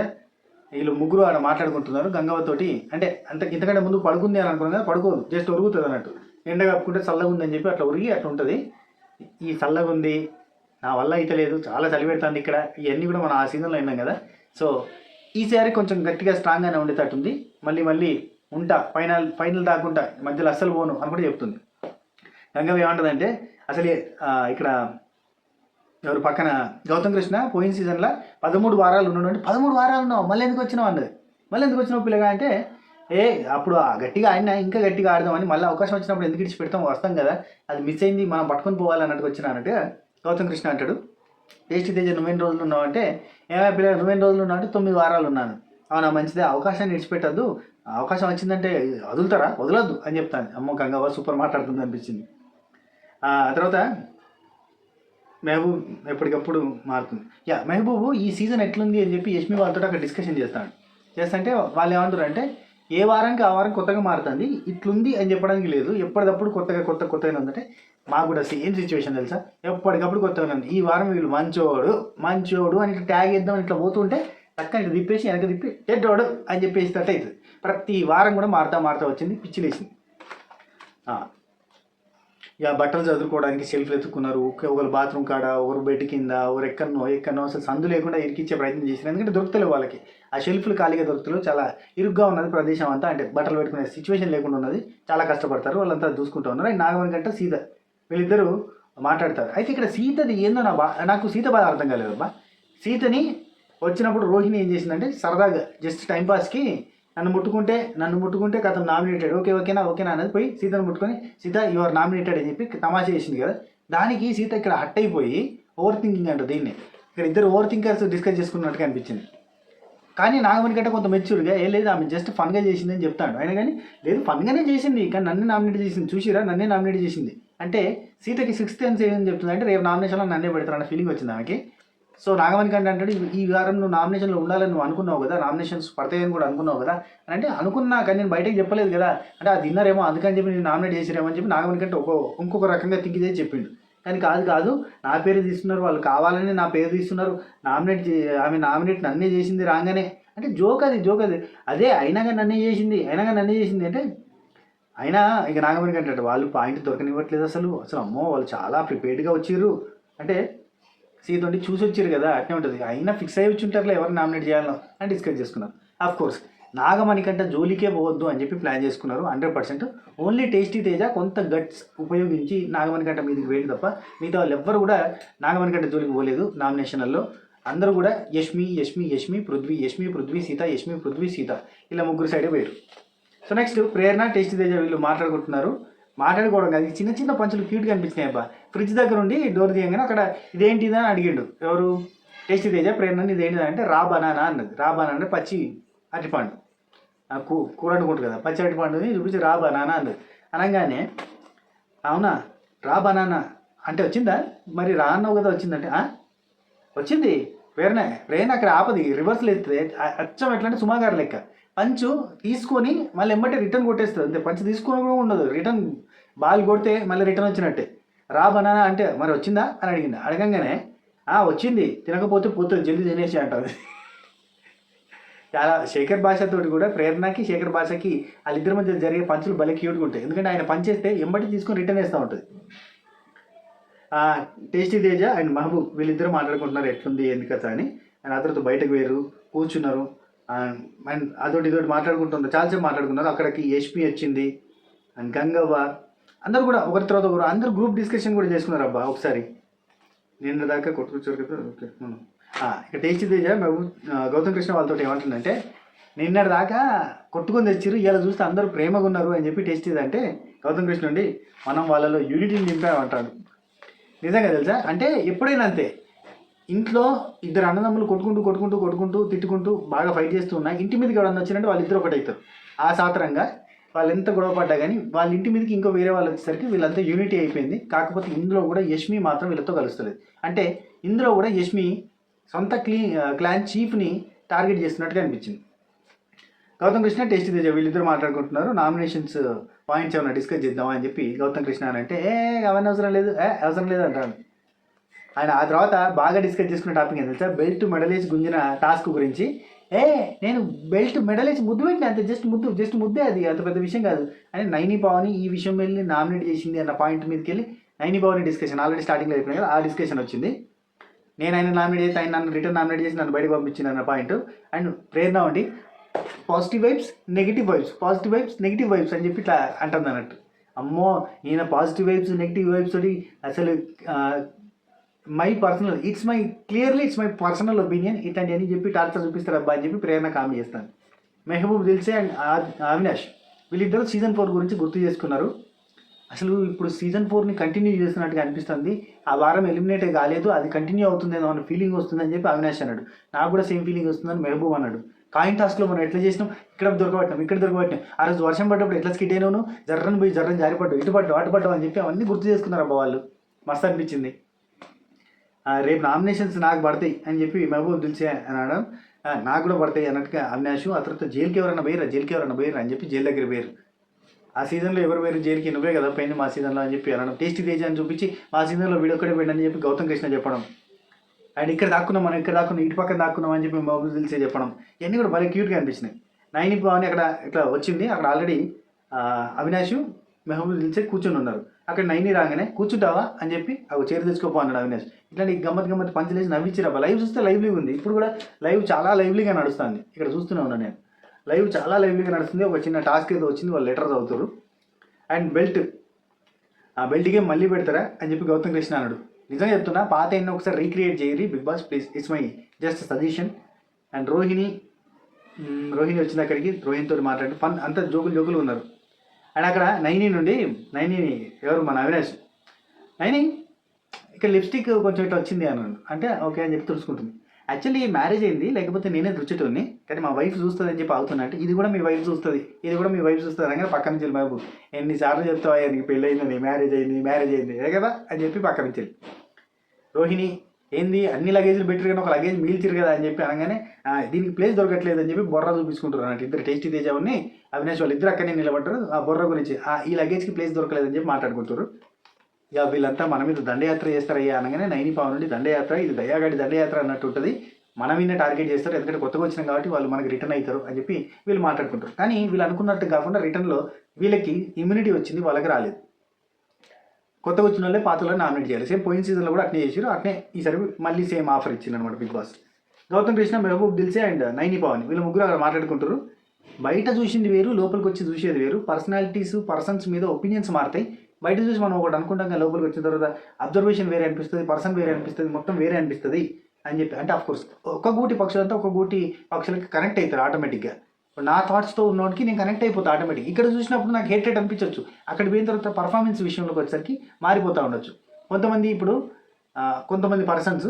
వీళ్ళు ముగ్గురు ఆడ మాట్లాడుకుంటున్నారు గంగవ్వతోటి. అంటే ఇంతకంటే ముందు పడుకుంది అని అనుకున్నాను కదా, పడుకోదు, జస్ట్ ఉరుగుతుంది అన్నట్టు. ఎండ కప్పుకుంటే చల్లగా ఉందని చెప్పి అట్లా ఉరిగి అట్లా ఉంటుంది. ఈ చల్లగా ఉంది, నా వల్ల అయితే లేదు, చాలా చలి పెడుతుంది ఇక్కడ, ఇవన్నీ కూడా మనం ఆ సీజన్లో విన్నాం కదా. సో ఈసారి కొంచెం గట్టిగా స్ట్రాంగ్గానే ఉండేటట్టుంది. మళ్ళీ ఉంటా, ఫైనల్ దాకుంటా, మధ్యలో అస్సలు పోను అని కూడా చెప్తుంది. గంగవ్వ ఏమంటుందంటే అసలు ఇక్కడ ఎవరు పక్కన గౌతమ్ కృష్ణ పోయిన సీజన్లో 13 వారాలు ఉన్నాడు అంటే 13 వారాలు ఉన్నావు మళ్ళీ ఎందుకు వచ్చినావు అన్నది. మళ్ళీ ఎందుకు వచ్చినావు పిల్లగా అంటే అప్పుడు గట్టిగా ఆడినా ఇంకా గట్టిగా ఆడదామని, మళ్ళీ అవకాశం వచ్చినప్పుడు ఎందుకు ఇచ్చి పెడతాం, వస్తాం కదా, అది మిస్ అయింది, మనం పట్టుకొని పోవాలి అన్నట్టు వచ్చినా అన్నట్టు గౌతమ్ కృష్ణ అంటాడు. టేస్టీ తేజ నువ్వెన్ని రోజులు ఉన్నావు అంటే ఏమైనా పిల్లలు నువ్వెన్ని రోజులు ఉన్నావు అంటే 9 వారాలు ఉన్నాను. అవునా, మంచిదే, అవకాశాన్ని విడిచిపెట్టద్దు, అవకాశం వచ్చిందంటే వదులుతారా, వదలొద్దు అని చెప్తాను. అమ్మో గంగవ్వ సూపర్ మాట్లాడుతుంది అనిపించింది. ఆ తర్వాత మెహబూబ్ ఎప్పటికప్పుడు మారుతుంది. మెహబూబు ఈ సీజన్ ఎట్లుంది అని చెప్పి యష్మి వాళ్ళతో అక్కడ డిస్కషన్ చేస్తుంటే వాళ్ళు ఏమంటారు అంటే ఏ వారానికి ఆ వారం కొత్తగా మారుతుంది, ఇట్లుంది అని చెప్పడానికి లేదు, ఎప్పటికప్పుడు కొత్తగా ఉందంటే మాకు కూడా సేమ్ సిచ్యువేషన్ తెలుసా, ఎప్పటికప్పుడు కొత్తగా ఉంది. ఈ వారం వీళ్ళు మంచోడు అని ఇట్లా ట్యాగ్ చేద్దామని ఇట్లా పోతుంటే పక్కన ఇట్లా తిప్పేసి వెనక తిప్పి చెడ్డోడు అని చెప్పేసి తట్టు అవుతుంది. ప్రతి వారం కూడా మారుతా వచ్చింది, పిచ్చి లేచింది. బట్టలు చదువుకోవడానికి షెల్ఫ్లు ఎత్తుకున్నారు, ఒకరు బాత్రూమ్ కాడ, ఒకరు బెడ్ కింద, ఒకరు ఎక్కడనో అసలు సందు లేకుండా ఇరికిచ్చే ప్రయత్నం చేసినారు. ఎందుకంటే దొరుకుతలేవు వాళ్ళకి, ఆ షెల్ఫ్లు ఖాళీగా దొరుకుతలేవు, చాలా ఇరుగ్గా ఉన్నది ప్రదేశం అంతా. అంటే బట్టలు పెట్టుకునే సిచ్యువేషన్ లేకుండా ఉన్నది, చాలా కష్టపడతారు, వాళ్ళంతా చూసుకుంటూ ఉన్నారు. అండ్ నాగమణి గంట సీత వీళ్ళిద్దరూ మాట్లాడతారు. అయితే ఇక్కడ సీతది ఏందో నాకు సీత బాధ అర్థం కాలేదబ్బా. సీతని వచ్చినప్పుడు రోహిణి ఏం చేసిందంటే సరదాగా జస్ట్ టైంపాస్కి నన్ను ముట్టుకుంటే కథం నామినేటెడ్, ఓకేనా అనేది పోయి సీతను ముట్టుకొని సీత యువర్ నామినేటెడ్ అని చెప్పి తమాషా చేసింది కదా. దానికి సీత ఇక్కడ హట్ అయిపోయి ఓవర్ థింకింగ్ అంట దీన్ని. ఇక్కడ ఇద్దరు ఓవర్ థింకర్స్ డిస్కస్ చేసుకున్నట్టుగా అనిపించింది. కానీ నాగమణి కంటే కొంత మెచ్యూర్గా లేదు ఆమె జస్ట్ ఫన్గా చేసింది అని చెప్తాడు. అయినా కానీ లేదు ఫన్గానే చేసింది, కానీ నన్నే నామినేట్ చేసింది, చూసిరా నన్నే నామినేట్ చేసింది అంటే సీతకి 6th సెన్స్ ఏమని చెప్తుంది అంటే రేపు నామినేషన్లో నన్నే పెడతారన్న ఫీలింగ్ వచ్చింది ఆమెకి. సో నాగమణి కంటే అంటాడు ఈ వారం నువ్వు నామినేషన్లో ఉండాలని నువ్వు అనుకున్నావు కదా, నామినేషన్స్ పడతాయని కూడా అనుకున్నావు కదా అని అంటే అనుకున్నా, కానీ నేను బయటకు చెప్పలేదు కదా అంటే అది తిన్నారేమో అందుకని చెప్పి నేను నామినేట్ చేసిరేమో అని చెప్పి నాగమణి కంటే ఇంకొక రకంగా థింక్ చేసి చెప్పిండు. కానీ కాదు నా పేరు తీస్తున్నారు, వాళ్ళు కావాలని నా పేరు తీస్తున్నారు, ఆమె నామినేట్ నన్నే చేసింది రాగానే అంటే జోక్ అది అదే అయినా కానీ నన్నే చేసింది అంటే అయినా ఇక నాగమణి కంటే వాళ్ళు పాయింట్ దొరకనివ్వట్లేదు అసలు అమ్మో వాళ్ళు చాలా ప్రిపేర్డ్గా వచ్చిర్రు అంటే సీతోటి చూసి వచ్చారు కదా అట్నే ఉంటుంది. అయినా ఫిక్స్ అయ్యి వచ్చి ఉంటారులే ఎవరు నామినేట్ చేయాలో అని డిస్కస్ చేసుకున్నారు. ఆఫ్ కోర్స్ నాగమణి కంటే జోలికే పోవద్దు అని చెప్పి ప్లాన్ చేసుకున్నారు 100%. ఓన్లీ టేస్టీ తేజ కొంత గట్స్ ఉపయోగించి నాగమణి కంట మీదకి వేయడం తప్ప మిగతా వాళ్ళు ఎవ్వరు కూడా నాగమణి కంట జోలికి పోలేదు నామినేషన్లలో. అందరూ కూడా యష్మి పృథ్వీ సీత ఇలా ముగ్గురు సైడే పోయారు. సో నెక్స్ట్ ప్రేరణ టేస్టీ తేజ వీళ్ళు మాట్లాడుకోవడం కాదు, చిన్న పంచులు క్యూట్గా అనిపించినాయి అబ్బా. ఫ్రిడ్జ్ దగ్గర ఉండి డోర్ తీయగానే అక్కడ ఇదేంటిదా అని అడిగాడు ఎవరు టేస్టీ తేజ ప్రేరణ, ఇదేంటిదా అంటే రా బనానా అన్నది. రా బనానా అంటే పచ్చి అరటిపండు, కూర అనుకుంటుంది కదా, పచ్చి అరటిపండుని చూపించి రా బనానా అన్నది. అనగానే అవునా రా బనానా అంటే వచ్చిందా, మరి రా అన్నావు కదా వచ్చిందంటే వచ్చింది ప్రేరణ అక్కడ ఆపది రివర్స్లో ఎత్తుంది. అచ్చం ఎట్లా అంటే సుమాగారు లెక్క పంచు తీసుకొని మళ్ళీ ఎమ్మటే రిటర్న్ కొట్టేస్తుంది అంతే. పంచు తీసుకొని కూడా ఉండదు, రిటర్న్ బాల్ కొడితే మళ్ళీ రిటర్న్ వచ్చినట్టే. రా బనానా అంటే మరి వచ్చిందా అని అడిగింది. అడగంగానే వచ్చింది, తినకపోతే పోతుంది, జల్దీ తినేసి అంటుంది. చాలా శేఖర్ భాషతోటి కూడా ప్రేరణకి శేఖర్ భాషకి వాళ్ళిద్దరి మధ్య జరిగే పంచులు భలే క్యూట్గా ఉంటాయి. ఎందుకంటే ఆయన పంచేస్తే ఎంబటి తీసుకొని రిటర్న్ వేస్తూ ఉంటుంది. టేస్టీ తేజ అండ్ మహబూబ్ వీళ్ళిద్దరూ మాట్లాడుకుంటున్నారు ఎట్లుంది ఎందుకత అని. అండ్ అతనితో బయటకు వేరు కూర్చున్నారు అండ్ అదొకటి ఇదొకటి మాట్లాడుకుంటున్నారు, చాలాసేపు మాట్లాడుకున్నారు. అక్కడికి యష్మి వచ్చింది అండ్ గంగవ్వ అందరూ కూడా ఒకరి తర్వాత ఒకరు అందరూ గ్రూప్ డిస్కషన్ కూడా చేసుకున్నారు అబ్బా ఒకసారి. నిన్న దాకా కొట్టుకొచ్చారు కదా. ఓకే ఇక టేస్టీ తేజ గౌతమ్ కృష్ణ వాళ్ళతో ఏమంటుందంటే నిన్నటి దాకా కొట్టుకొని తెచ్చిరు, ఇలా చూస్తే అందరూ ప్రేమగా ఉన్నారు అని చెప్పి టేస్టీ అంటే గౌతమ్ కృష్ణ నుండి మనం వాళ్ళలో యూనిటీని నింపామంటాడు. నిజంగా తెలుసా అంటే ఎప్పుడైనా అంతే, ఇంట్లో ఇద్దరు అన్నదమ్ములు కొట్టుకుంటూ తిట్టుకుంటూ బాగా ఫైట్ చేస్తూ ఉన్నా ఇంటి మీదకి ఎవడన్నా వచ్చినట్టు వాళ్ళిద్దరు ఒకటి అవుతారు. ఆ సాధారణంగా వాళ్ళు ఎంత గొడవ పడ్డా కానీ వాళ్ళ ఇంటి మీదకి ఇంకో వేరే వాళ్ళు వచ్చేసరికి వీళ్ళంతా యూనిటీ అయిపోయింది. కాకపోతే ఇందులో కూడా యష్మి మాత్రం వీళ్ళతో కలుస్తలేదు. అంటే ఇందులో కూడా యష్మి సొంత క్లాన్ చీఫ్ని టార్గెట్ చేస్తున్నట్టుగా అనిపించింది. గౌతమ్ కృష్ణ టేస్టీ తేజ వీళ్ళిద్దరు మాట్లాడుకుంటున్నారు, నామినేషన్స్ పాయింట్స్ ఏమైనా డిస్కస్ చేద్దామా అని చెప్పి గౌతమ్ కృష్ణ అని అంటే అవన్నీ అవసరం లేదు అంటాను. ఆయన ఆ తర్వాత బాగా డిస్కస్ చేసుకున్న టాపిక్ ఏంటంటే బెల్ట్ మెడలేసి గుంజిన టాస్క్ గురించి. నేను బెల్ట్ మెడల్ వేసి ముద్దు పెట్టిన అంతే, జస్ట్ ముద్దే, అది అంత పెద్ద విషయం కాదు అని నైని పవని ఈ విషయం వెళ్ళి నామినేట్ చేసింది అన్న పాయింట్ మీదకి వెళ్ళి నైని పవని డిస్కషన్ ఆల్రెడీ స్టార్టింగ్లో అయిపోయింది కదా, ఆ డిస్కషన్ వచ్చింది. నేను ఆయన నామినేట్ చేసి ఆయన నన్ను రిటర్న్ నామినేట్ చేసి నన్ను బయటకు పంపించింది అన్న పాయింట్. అండ్ ప్రేరణ ఉండి పాజిటివ్ వైబ్స్ నెగిటివ్ వైబ్స్ అని చెప్పి ఇట్లా అంటుంది అన్నట్టు. అమ్మో ఈయన పాజిటివ్ వైబ్స్ నెగిటివ్ వైబ్స్ తోటి అసలు ఇట్స్ మై పర్సనల్ ఒపీనియన్ ఇట్లాంటి అని చెప్పి టార్చర్ చూపిస్తారు అబ్బా అని చెప్పి ప్రేరణ కామెంట్ చేస్తాను. మెహబూబ్ దిల్సే అండ్ అవినాష్ వీళ్ళిద్దరూ సీజన్ 4 గురించి గుర్తు చేసుకున్నారు. అసలు ఇప్పుడు సీజన్ 4ని కంటిన్యూ చేస్తున్నట్టుగా అనిపిస్తుంది. ఆ వారం ఎలిమినేట్ కాలేదు, అది కంటిన్యూ అవుతుందేమో అన్న ఫీలింగ్ వస్తుందని చెప్పి అవినాష్ అన్నాడు. నాకు కూడా సేమ్ ఫీలింగ్ వస్తుందని మెహబూబ్ అన్నాడు. కాయిన్ టాస్క్లో మనం ఎట్లా చేసినాం, ఇక్కడ దొరకబట్టినాం, ఆ రోజు వర్షం పడ్డప్పుడు ఎట్లా స్కిట్ అయినాను, జర్రని జారిపడ్డావు, ఇటు పడ్డావు అని చెప్పి అవన్నీ గుర్తు చేసుకున్నారు అబ్బా వాళ్ళు. మస్తు అనిపించింది. రేపు నామినేషన్స్ నాకు పడతాయి అని చెప్పి మెహబూబ్ దిల్సే అనడం, నాకు కూడా పడతాయి అన్నట్టుగా అవినాష్. ఆ తర్వాత జైలుకి ఎవరైనా పోయారు అని చెప్పి జైలు దగ్గర పోయారు. ఆ సీజన్లో ఎవరు వేరు జైలుకి, నువ్వే కదా పోయింది మా సీజన్లో అని చెప్పి అనడం. టేస్టీ తేజ అని చూపించి మా సీజన్లో వీడు ఒక్కడే పోయిందని చెప్పి గౌతమ్ కృష్ణ చెప్పడం. అండ్ ఇక్కడ దాక్కున్నాం ఇటు పక్కన దాక్కున్నాం అని చెప్పి మెహబూబ్ దిల్సే చెప్పడం. ఇవన్నీ కూడా భలే క్యూట్గా అనిపించినాయి. నైని పవన్ అక్కడ ఇట్లా వచ్చింది, అక్కడ ఆల్రెడీ అవినాష్ మెహబూబ్ దిల్సే కూర్చొని ఉన్నారు. అక్కడ నైని రాగానే కూర్చుంటావా అని చెప్పి అవి చీర తెచ్చుకోపో అన్నాడు అవినాష్. ఇట్లాంటి గమ్మత్ పంచలేసి నవ్విచ్చిరా. లైవ్ చూస్తే లైవ్లీగా ఉంది. ఇప్పుడు కూడా లైవ్ చాలా లైవ్లీగా నడుస్తుంది. ఇక్కడ చూస్తూనే ఉన్నాను నేను, లైవ్ చాలా లైవ్లీగా నడుస్తుంది. ఒక చిన్న టాస్క్ ఏదో వచ్చింది, వాళ్ళు లెటర్ చదువుతారు. అండ్ ఆ బెల్ట్ గేమ్ మళ్ళీ పెడతారా అని చెప్పి గౌతమ్ కృష్ణ అన్నాడు. నిజంగా చెప్తున్నా, పాత ఎన్నో ఒకసారి రీక్రియేట్ చేయరి big boss please, it's my just suggestion. And Rohini వచ్చింది అక్కడికి, రోహిణితో మాట్లాడి ఫన్ అంతా జోకులు ఉన్నారు. అండ్ అక్కడ నైని ఎవరు మన అవినాష్, నైని ఇక్కడ లిప్స్టిక్ కొంచెం ఇట్లా వచ్చింది అన్నాడు. అంటే ఓకే అని చెప్పి తెలుసుకుంటుంది. యాక్చువల్లీ మ్యారేజ్ అయింది, లేకపోతే నేనే రుచిటోని, కానీ మా వైఫ్ చూస్తుంది అని చెప్పి అవుతున్నా. అంటే ఇది కూడా మీ వైఫ్ చూస్తుంది అనగానే పక్క నుంచి బాబు ఎన్నిసార్లు చెప్తావా నీకు పెళ్ళి అయిందని, మ్యారేజ్ అయింది అదే కదా అని చెప్పి పక్క నుంచి రోహిణి ఏంది అన్ని లగేజ్లు పెట్టారు కానీ ఒక లగేజ్ మిగిల్చిరు కదా అని చెప్పి అనగానే దీనికి ప్లేస్ దొరకట్లేదు అని చెప్పి బొర్ర చూపించుకుంటారు అన్నట్టు. ఇద్దరు టేస్టీ తేజావని అవినాష్ వాళ్ళు ఇద్దరు అక్కడనే నిలబడ్డారు. ఆ బొర్ర గురించి ఈ లగేజ్కి ప్లేస్ దొరకలేదని చెప్పి మాట్లాడుకుంటారు. ఇక వీళ్ళంతా మన మీద దండయాత్ర చేస్తారయ్యా అనగానే నైని పవన్ నుండి దండయాత్ర, ఇది దయాగాడి దండయాత్ర అన్నట్టు ఉంటుంది, మన మీద టార్గెట్ చేస్తారు, ఎందుకంటే కొత్తగా వచ్చినాం కాబట్టి వాళ్ళు మనకి రిటర్న్ అవుతారు అని చెప్పి వీళ్ళు మాట్లాడుకుంటారు. కానీ వీళ్ళు అనుకున్నట్టు కాకుండా రిటర్న్లో వీళ్ళకి ఇమ్యూనిటీ వచ్చింది, వాళ్ళకి రాలేదు. కొత్తగా వచ్చిన వాళ్ళే పాత వాళ్ళని నామినేట్ చేయాలి. సేమ్ పోయిన సీజన్లో కూడా అట్నే చేసారు, అట్నే ఈసారి మళ్ళీ సేమ్ ఆఫర్ ఇచ్చింది అనమాట big boss. Gautam Krishna, Mehaboob Dilse and Naini Pavan వీళ్ళు ముగ్గురు అక్కడ మాట్లాడుకుంటారు. బయట చూసింది వేరు, లోపలికి వచ్చి చూసేది వేరు. పర్సన్స్ మీద ఒపీనియన్స్ మారుతాయి. బయట చూసి మనం ఒకటి అనుకుంటాం కానీ లోపలికి వచ్చిన తర్వాత అబ్జర్వేషన్ వేరే అనిపిస్తుంది, పర్సన్ వేరే అనిపిస్తుంది, మొత్తం వేరే అనిపిస్తుంది అని చెప్పి. అంటే ఆఫ్కోర్స్ ఒక గూటి పక్షులకి కనెక్ట్ అవుతారు ఆటోమేటిక్గా. నా థాట్స్తో ఉన్నోడికి నేను కనెక్ట్ అయిపోతా ఆటోమేటిక్. ఇక్కడ చూసినప్పుడు నాకు హేట్రేట్ అనిపించవచ్చు, అక్కడ పోయిన తర్వాత పర్ఫార్మెన్స్ విషయంలోకి వచ్చేసరికి మారిపోతూ ఉండొచ్చు. కొంతమంది పర్సన్స్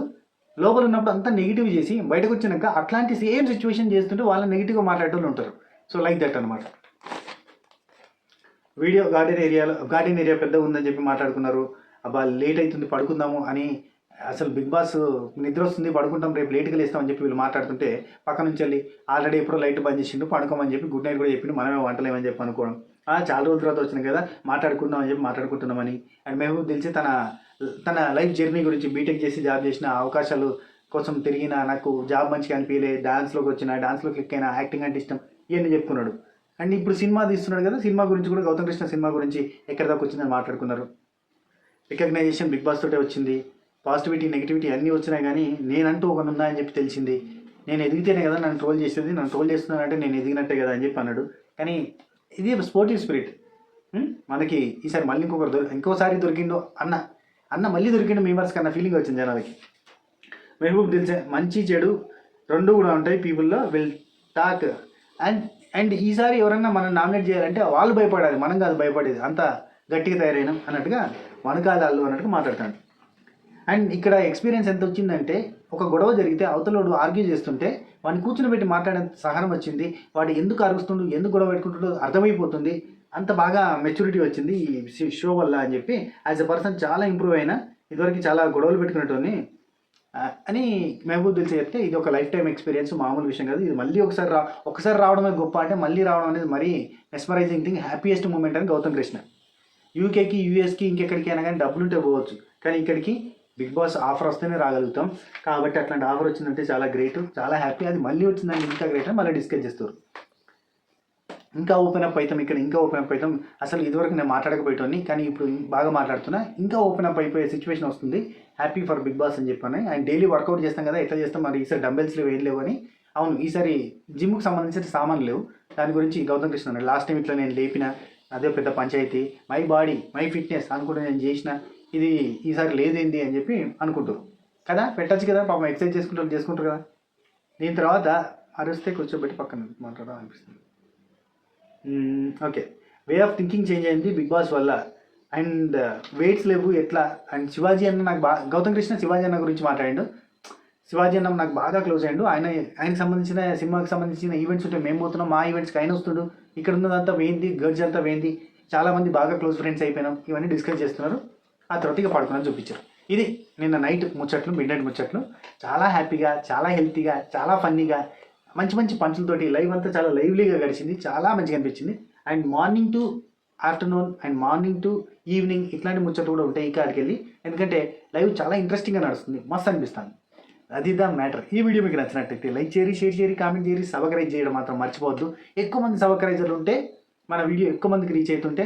లోపల ఉన్నప్పుడు అంతా నెగిటివ్ చేసి బయటకు వచ్చినాక అట్లాంటి సేమ్ సిచ్యువేషన్ చేస్తుంటే వాళ్ళని నెగిటివ్గా మాట్లాడేటోళ్ళు ఉంటారు. సో లైక్ దట్ అనమాట. వీడియో గార్డెన్ ఏరియా పెద్ద ఉందని చెప్పి మాట్లాడుకున్నారు. అబ్బా లేట్ అవుతుంది పడుకుందాము అని, అసలు బిగ్ బాస్ నిద్ర వస్తుంది పడుకుంటాం రేపు లేట్గా లేస్తామని చెప్పి వీళ్ళు మాట్లాడుతుంటే పక్క నుంచి వెళ్ళి ఆల్రెడీ ఎప్పుడో లైట్ బంద్ చేసిండు పడుకోమని చెప్పి గుడ్ నైట్ కూడా చెప్పిండు, మనమే వంటలేమని చెప్పి అనుకోవడం. చాలా రోజుల తర్వాత వచ్చినాం కదా మాట్లాడుకుందాం అని చెప్పి మాట్లాడుకుంటున్నామని. అండ్ మెహబూబ్ దిల్సే తన లైఫ్ జర్నీ గురించి, బీటెక్ చేసి జాబ్ చేసిన అవకాశాలు కోసం తిరిగిన, నాకు జాబ్ మంచిగా అనిపించలే, డాన్స్లో క్లిక్ అయినా, యాక్టింగ్ అంటే ఇష్టం, ఇవన్నీ చెప్పుకున్నాడు. అండ్ ఇప్పుడు సినిమా తీస్తున్నాడు కదా, సినిమా గురించి కూడా గౌతమ్ కృష్ణ సినిమా గురించి ఎక్కడి దాకా వచ్చిందని మాట్లాడుకున్నారు. రికగ్నైజేషన్ బిగ్ బాస్ తోటే వచ్చింది, పాజిటివిటీ నెగిటివిటీ అన్నీ వచ్చినాయి, కానీ నేనంటూ ఒకటి ఉన్నా అని చెప్పి తెలిసింది. నేను ఎదిగితేనే కదా నన్ను ట్రోల్ చేసేది, నన్ను ట్రోల్ చేస్తున్నానంటే నేను ఎదిగినట్టే కదా అని చెప్పి అన్నాడు. కానీ ఇది స్పోర్టివ్ స్పిరిట్. మనకి ఈసారి మళ్ళీ ఇంకోసారి దొరికిండో అన్న మళ్ళీ దొరికిండో మెంబర్స్ కన్నా ఫీలింగ్ వచ్చింది జనాలకి. మెహబూబ్ దిల్సే మంచి చెడు రెండు కూడా ఉంటాయి, పీపుల్లో విల్ టాక్. అండ్ ఈసారి ఎవరన్నా మనం నామినేట్ చేయాలంటే వాళ్ళు భయపడాలి, మనం కాదు భయపడేది, అంత గట్టిగా తయారైనాం అన్నట్టుగా వనకాలి అల్లు అన్నట్టుగా మాట్లాడతాడు. అండ్ ఇక్కడ ఎక్స్పీరియన్స్ ఎంత వచ్చిందంటే, ఒక గొడవ జరిగితే అవతలోడు ఆర్గ్యూ చేస్తుంటే వాడిని కూర్చుని పెట్టి మాట్లాడే సహనం వచ్చింది, వాడు ఎందుకు అరుగుస్తుండు ఎందుకు గొడవ పెట్టుకుంటుండో అర్థమైపోతుంది, అంత బాగా మెచ్యూరిటీ వచ్చింది ఈ షో వల్ల అని చెప్పి యాజ్ ఎ పర్సన్ చాలా ఇంప్రూవ్ అయినా. ఇదివరకు చాలా గొడవలు పెట్టుకునేటోని అని మెహబూబ్ దిల్సే చెప్తే, ఇది ఒక లైఫ్ టైం ఎక్స్పీరియన్స్, మామూలు విషయం కాదు, ఇది మళ్ళీ ఒకసారి రావడమే గొప్ప, అంటే మళ్ళీ రావడం అనేది మరీ మెస్మరైజింగ్ థింగ్, హ్యాపీయెస్ట్ మూమెంట్ అని గౌతమ్ కృష్ణ. యూకేకి యూఎస్కి ఇంకెక్కడికి అయినా కానీ డబ్బులుంటే పోవచ్చు, కానీ ఇక్కడికి బిగ్ బాస్ ఆఫర్ వస్తేనే రాగలుగుతాం. కాబట్టి అట్లాంటి ఆఫర్ వచ్చిందంటే చాలా గ్రేట్, చాలా హ్యాపీ. అది మళ్ళీ వచ్చిందంటే ఇంకా గ్రేట్ అని మళ్ళీ డిస్కస్ చేస్తారు. ఇంకా ఓపెన్ అప్ అవుతాం ఇక్కడ, ఇంకా ఓపెన్ అప్ అవుతాం. అసలు ఇదివరకు నేను మాట్లాడకపోయేటోని, కానీ ఇప్పుడు బాగా మాట్లాడుతున్నా. ఇంకా ఓపెన్ అప్ అయిపోయే సిచ్యువేషన్ వస్తుంది. హ్యాపీ ఫర్ బిగ్ బాస్ అని చెప్పాను. అండ్ డైలీ వర్కౌట్ చేస్తాం కదా, ఎట్లా చేస్తాం మరి. ఈసారి డంబెల్స్ ఏం లేవు అని. అవును, ఈసారి జిమ్కి సంబంధించిన సామాన్లు లేవు. దాని గురించి గౌతమ్ కృష్ణ అన్నాడు. లాస్ట్ టైం ఇట్లా నేను లేపిన, అదే పెద్ద పంచాయతీ. మై బాడీ మై ఫిట్నెస్ అనుకుంటే నేను చేసిన, ఇది ఈసారి లేదేంది అని చెప్పి అనుకుంటారు కదా. పెట్టచ్చు కదా, పాపం ఎక్సర్సైజ్ చేసుకుంటారు కదా. దీని తర్వాత అరిస్తే కూర్చోబెట్టి పక్కన మాట్లాడడం అనిపిస్తుంది. Okay, way of thinking change అయింది బిగ్ బాస్ వల్ల. అండ్ వెయిట్స్ లేవు ఎట్లా. అండ్ శివాజీ అన్న నాకు బాగా, గౌతమ్ కృష్ణ శివాజీ అన్న గురించి మాట్లాడాడు. శివాజీ అన్న నాకు బాగా క్లోజ్ అయ్యాడు. ఆయనకి సంబంధించిన సినిమాకి సంబంధించిన ఈవెంట్స్ ఉంటే మేము పోతున్నాం, మా ఈవెంట్స్కి ఆయన వస్తుడు. ఇక్కడ ఉన్నదంతా వేయింది, గర్జ్ అంతా వేయింది. చాలామంది బాగా క్లోజ్ ఫ్రెండ్స్ అయిపోయినాం. ఇవన్నీ డిస్కస్ చేస్తున్నారు. ఆ తర్వాత ఇక పడుకున్నాను చూపించారు. ఇది నిన్న నైట్ ముచ్చట్లు, మిడ్ నైట్ ముచ్చట్లు. చాలా హ్యాపీగా, చాలా హెల్తీగా, చాలా ఫన్నీగా, మంచి మంచి పంచులతోటి లైవ్ అంతా చాలా లైవ్లీగా గడిచింది. చాలా మంచిగా అనిపించింది. And morning to afternoon and morning to evening ఇట్లాంటి ముచ్చట్లు కూడా ఉంటాయి ఈ కాడికి వెళ్ళి. ఎందుకంటే లైవ్ చాలా ఇంట్రెస్టింగ్గా నడుస్తుంది, మస్తు అనిపిస్తుంది. అది దా మ్యాటర్. ఈ వీడియో మీకు నచ్చినట్టయితే లైక్ చేయరి, షేర్ చేయరి, కామెంట్ చేయరి, సబ్స్క్రైబ్ చేయడం మాత్రం మర్చిపోవద్దు. ఎక్కువ మంది సబ్స్క్రైబర్లు ఉంటే, మన వీడియో ఎక్కువ మందికి రీచ్ అవుతుంటే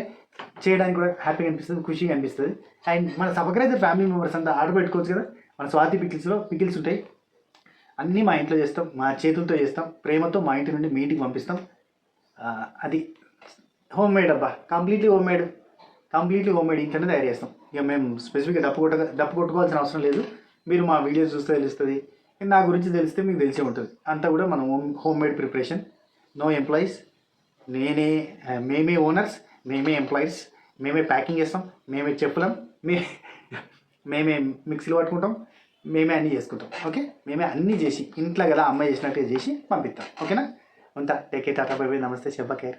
చేయడానికి కూడా హ్యాపీగా అనిపిస్తుంది, ఖుషిగా అనిపిస్తుంది. అండ్ మన సబ్స్క్రైబర్ ఫ్యామిలీ మెంబర్స్ అంతా ఆర్డర్ పెట్టుకోవచ్చు కదా. మన స్వాతి పికిల్స్లో పికిల్స్ ఉంటాయి. అన్నీ మా ఇంట్లో చేస్తాం, మా చేతులతో చేస్తాం, ప్రేమతో మా ఇంటి నుండి మీ ఇంటికి పంపిస్తాం. అది హోమ్ మేడ్ అబ్బా, కంప్లీట్లీ హోమ్ మేడ్ ఇంట్లోనే తయారు చేస్తాం. ఇక మేము స్పెసిఫిక్గా డప్పు కొట్టుకోవాల్సిన అవసరం లేదు. మీరు మా వీడియోస్ చూస్తే తెలుస్తుంది. నా గురించి తెలిస్తే మీకు తెలిసే ఉంటుంది. అంతా కూడా మనం homemade preparation. No employees, మేమే ఓనర్స్, మేమే ఎంప్లాయీస్, మేమే ప్యాకింగ్ చేస్తాం, మేమే చెప్పులం, మేమే మిక్సీలు పట్టుకుంటాం, మేమే అన్నీ చేసుకుంటాం. ఓకే, మేమే అన్నీ చేసి ఇంట్లో కదా అమ్మాయి చేసినట్టుగా చేసి పంపిస్తాం. ఓకేనా. ఉంటా. Take care, Tata, by by, నమస్తే, శుభ కేర్.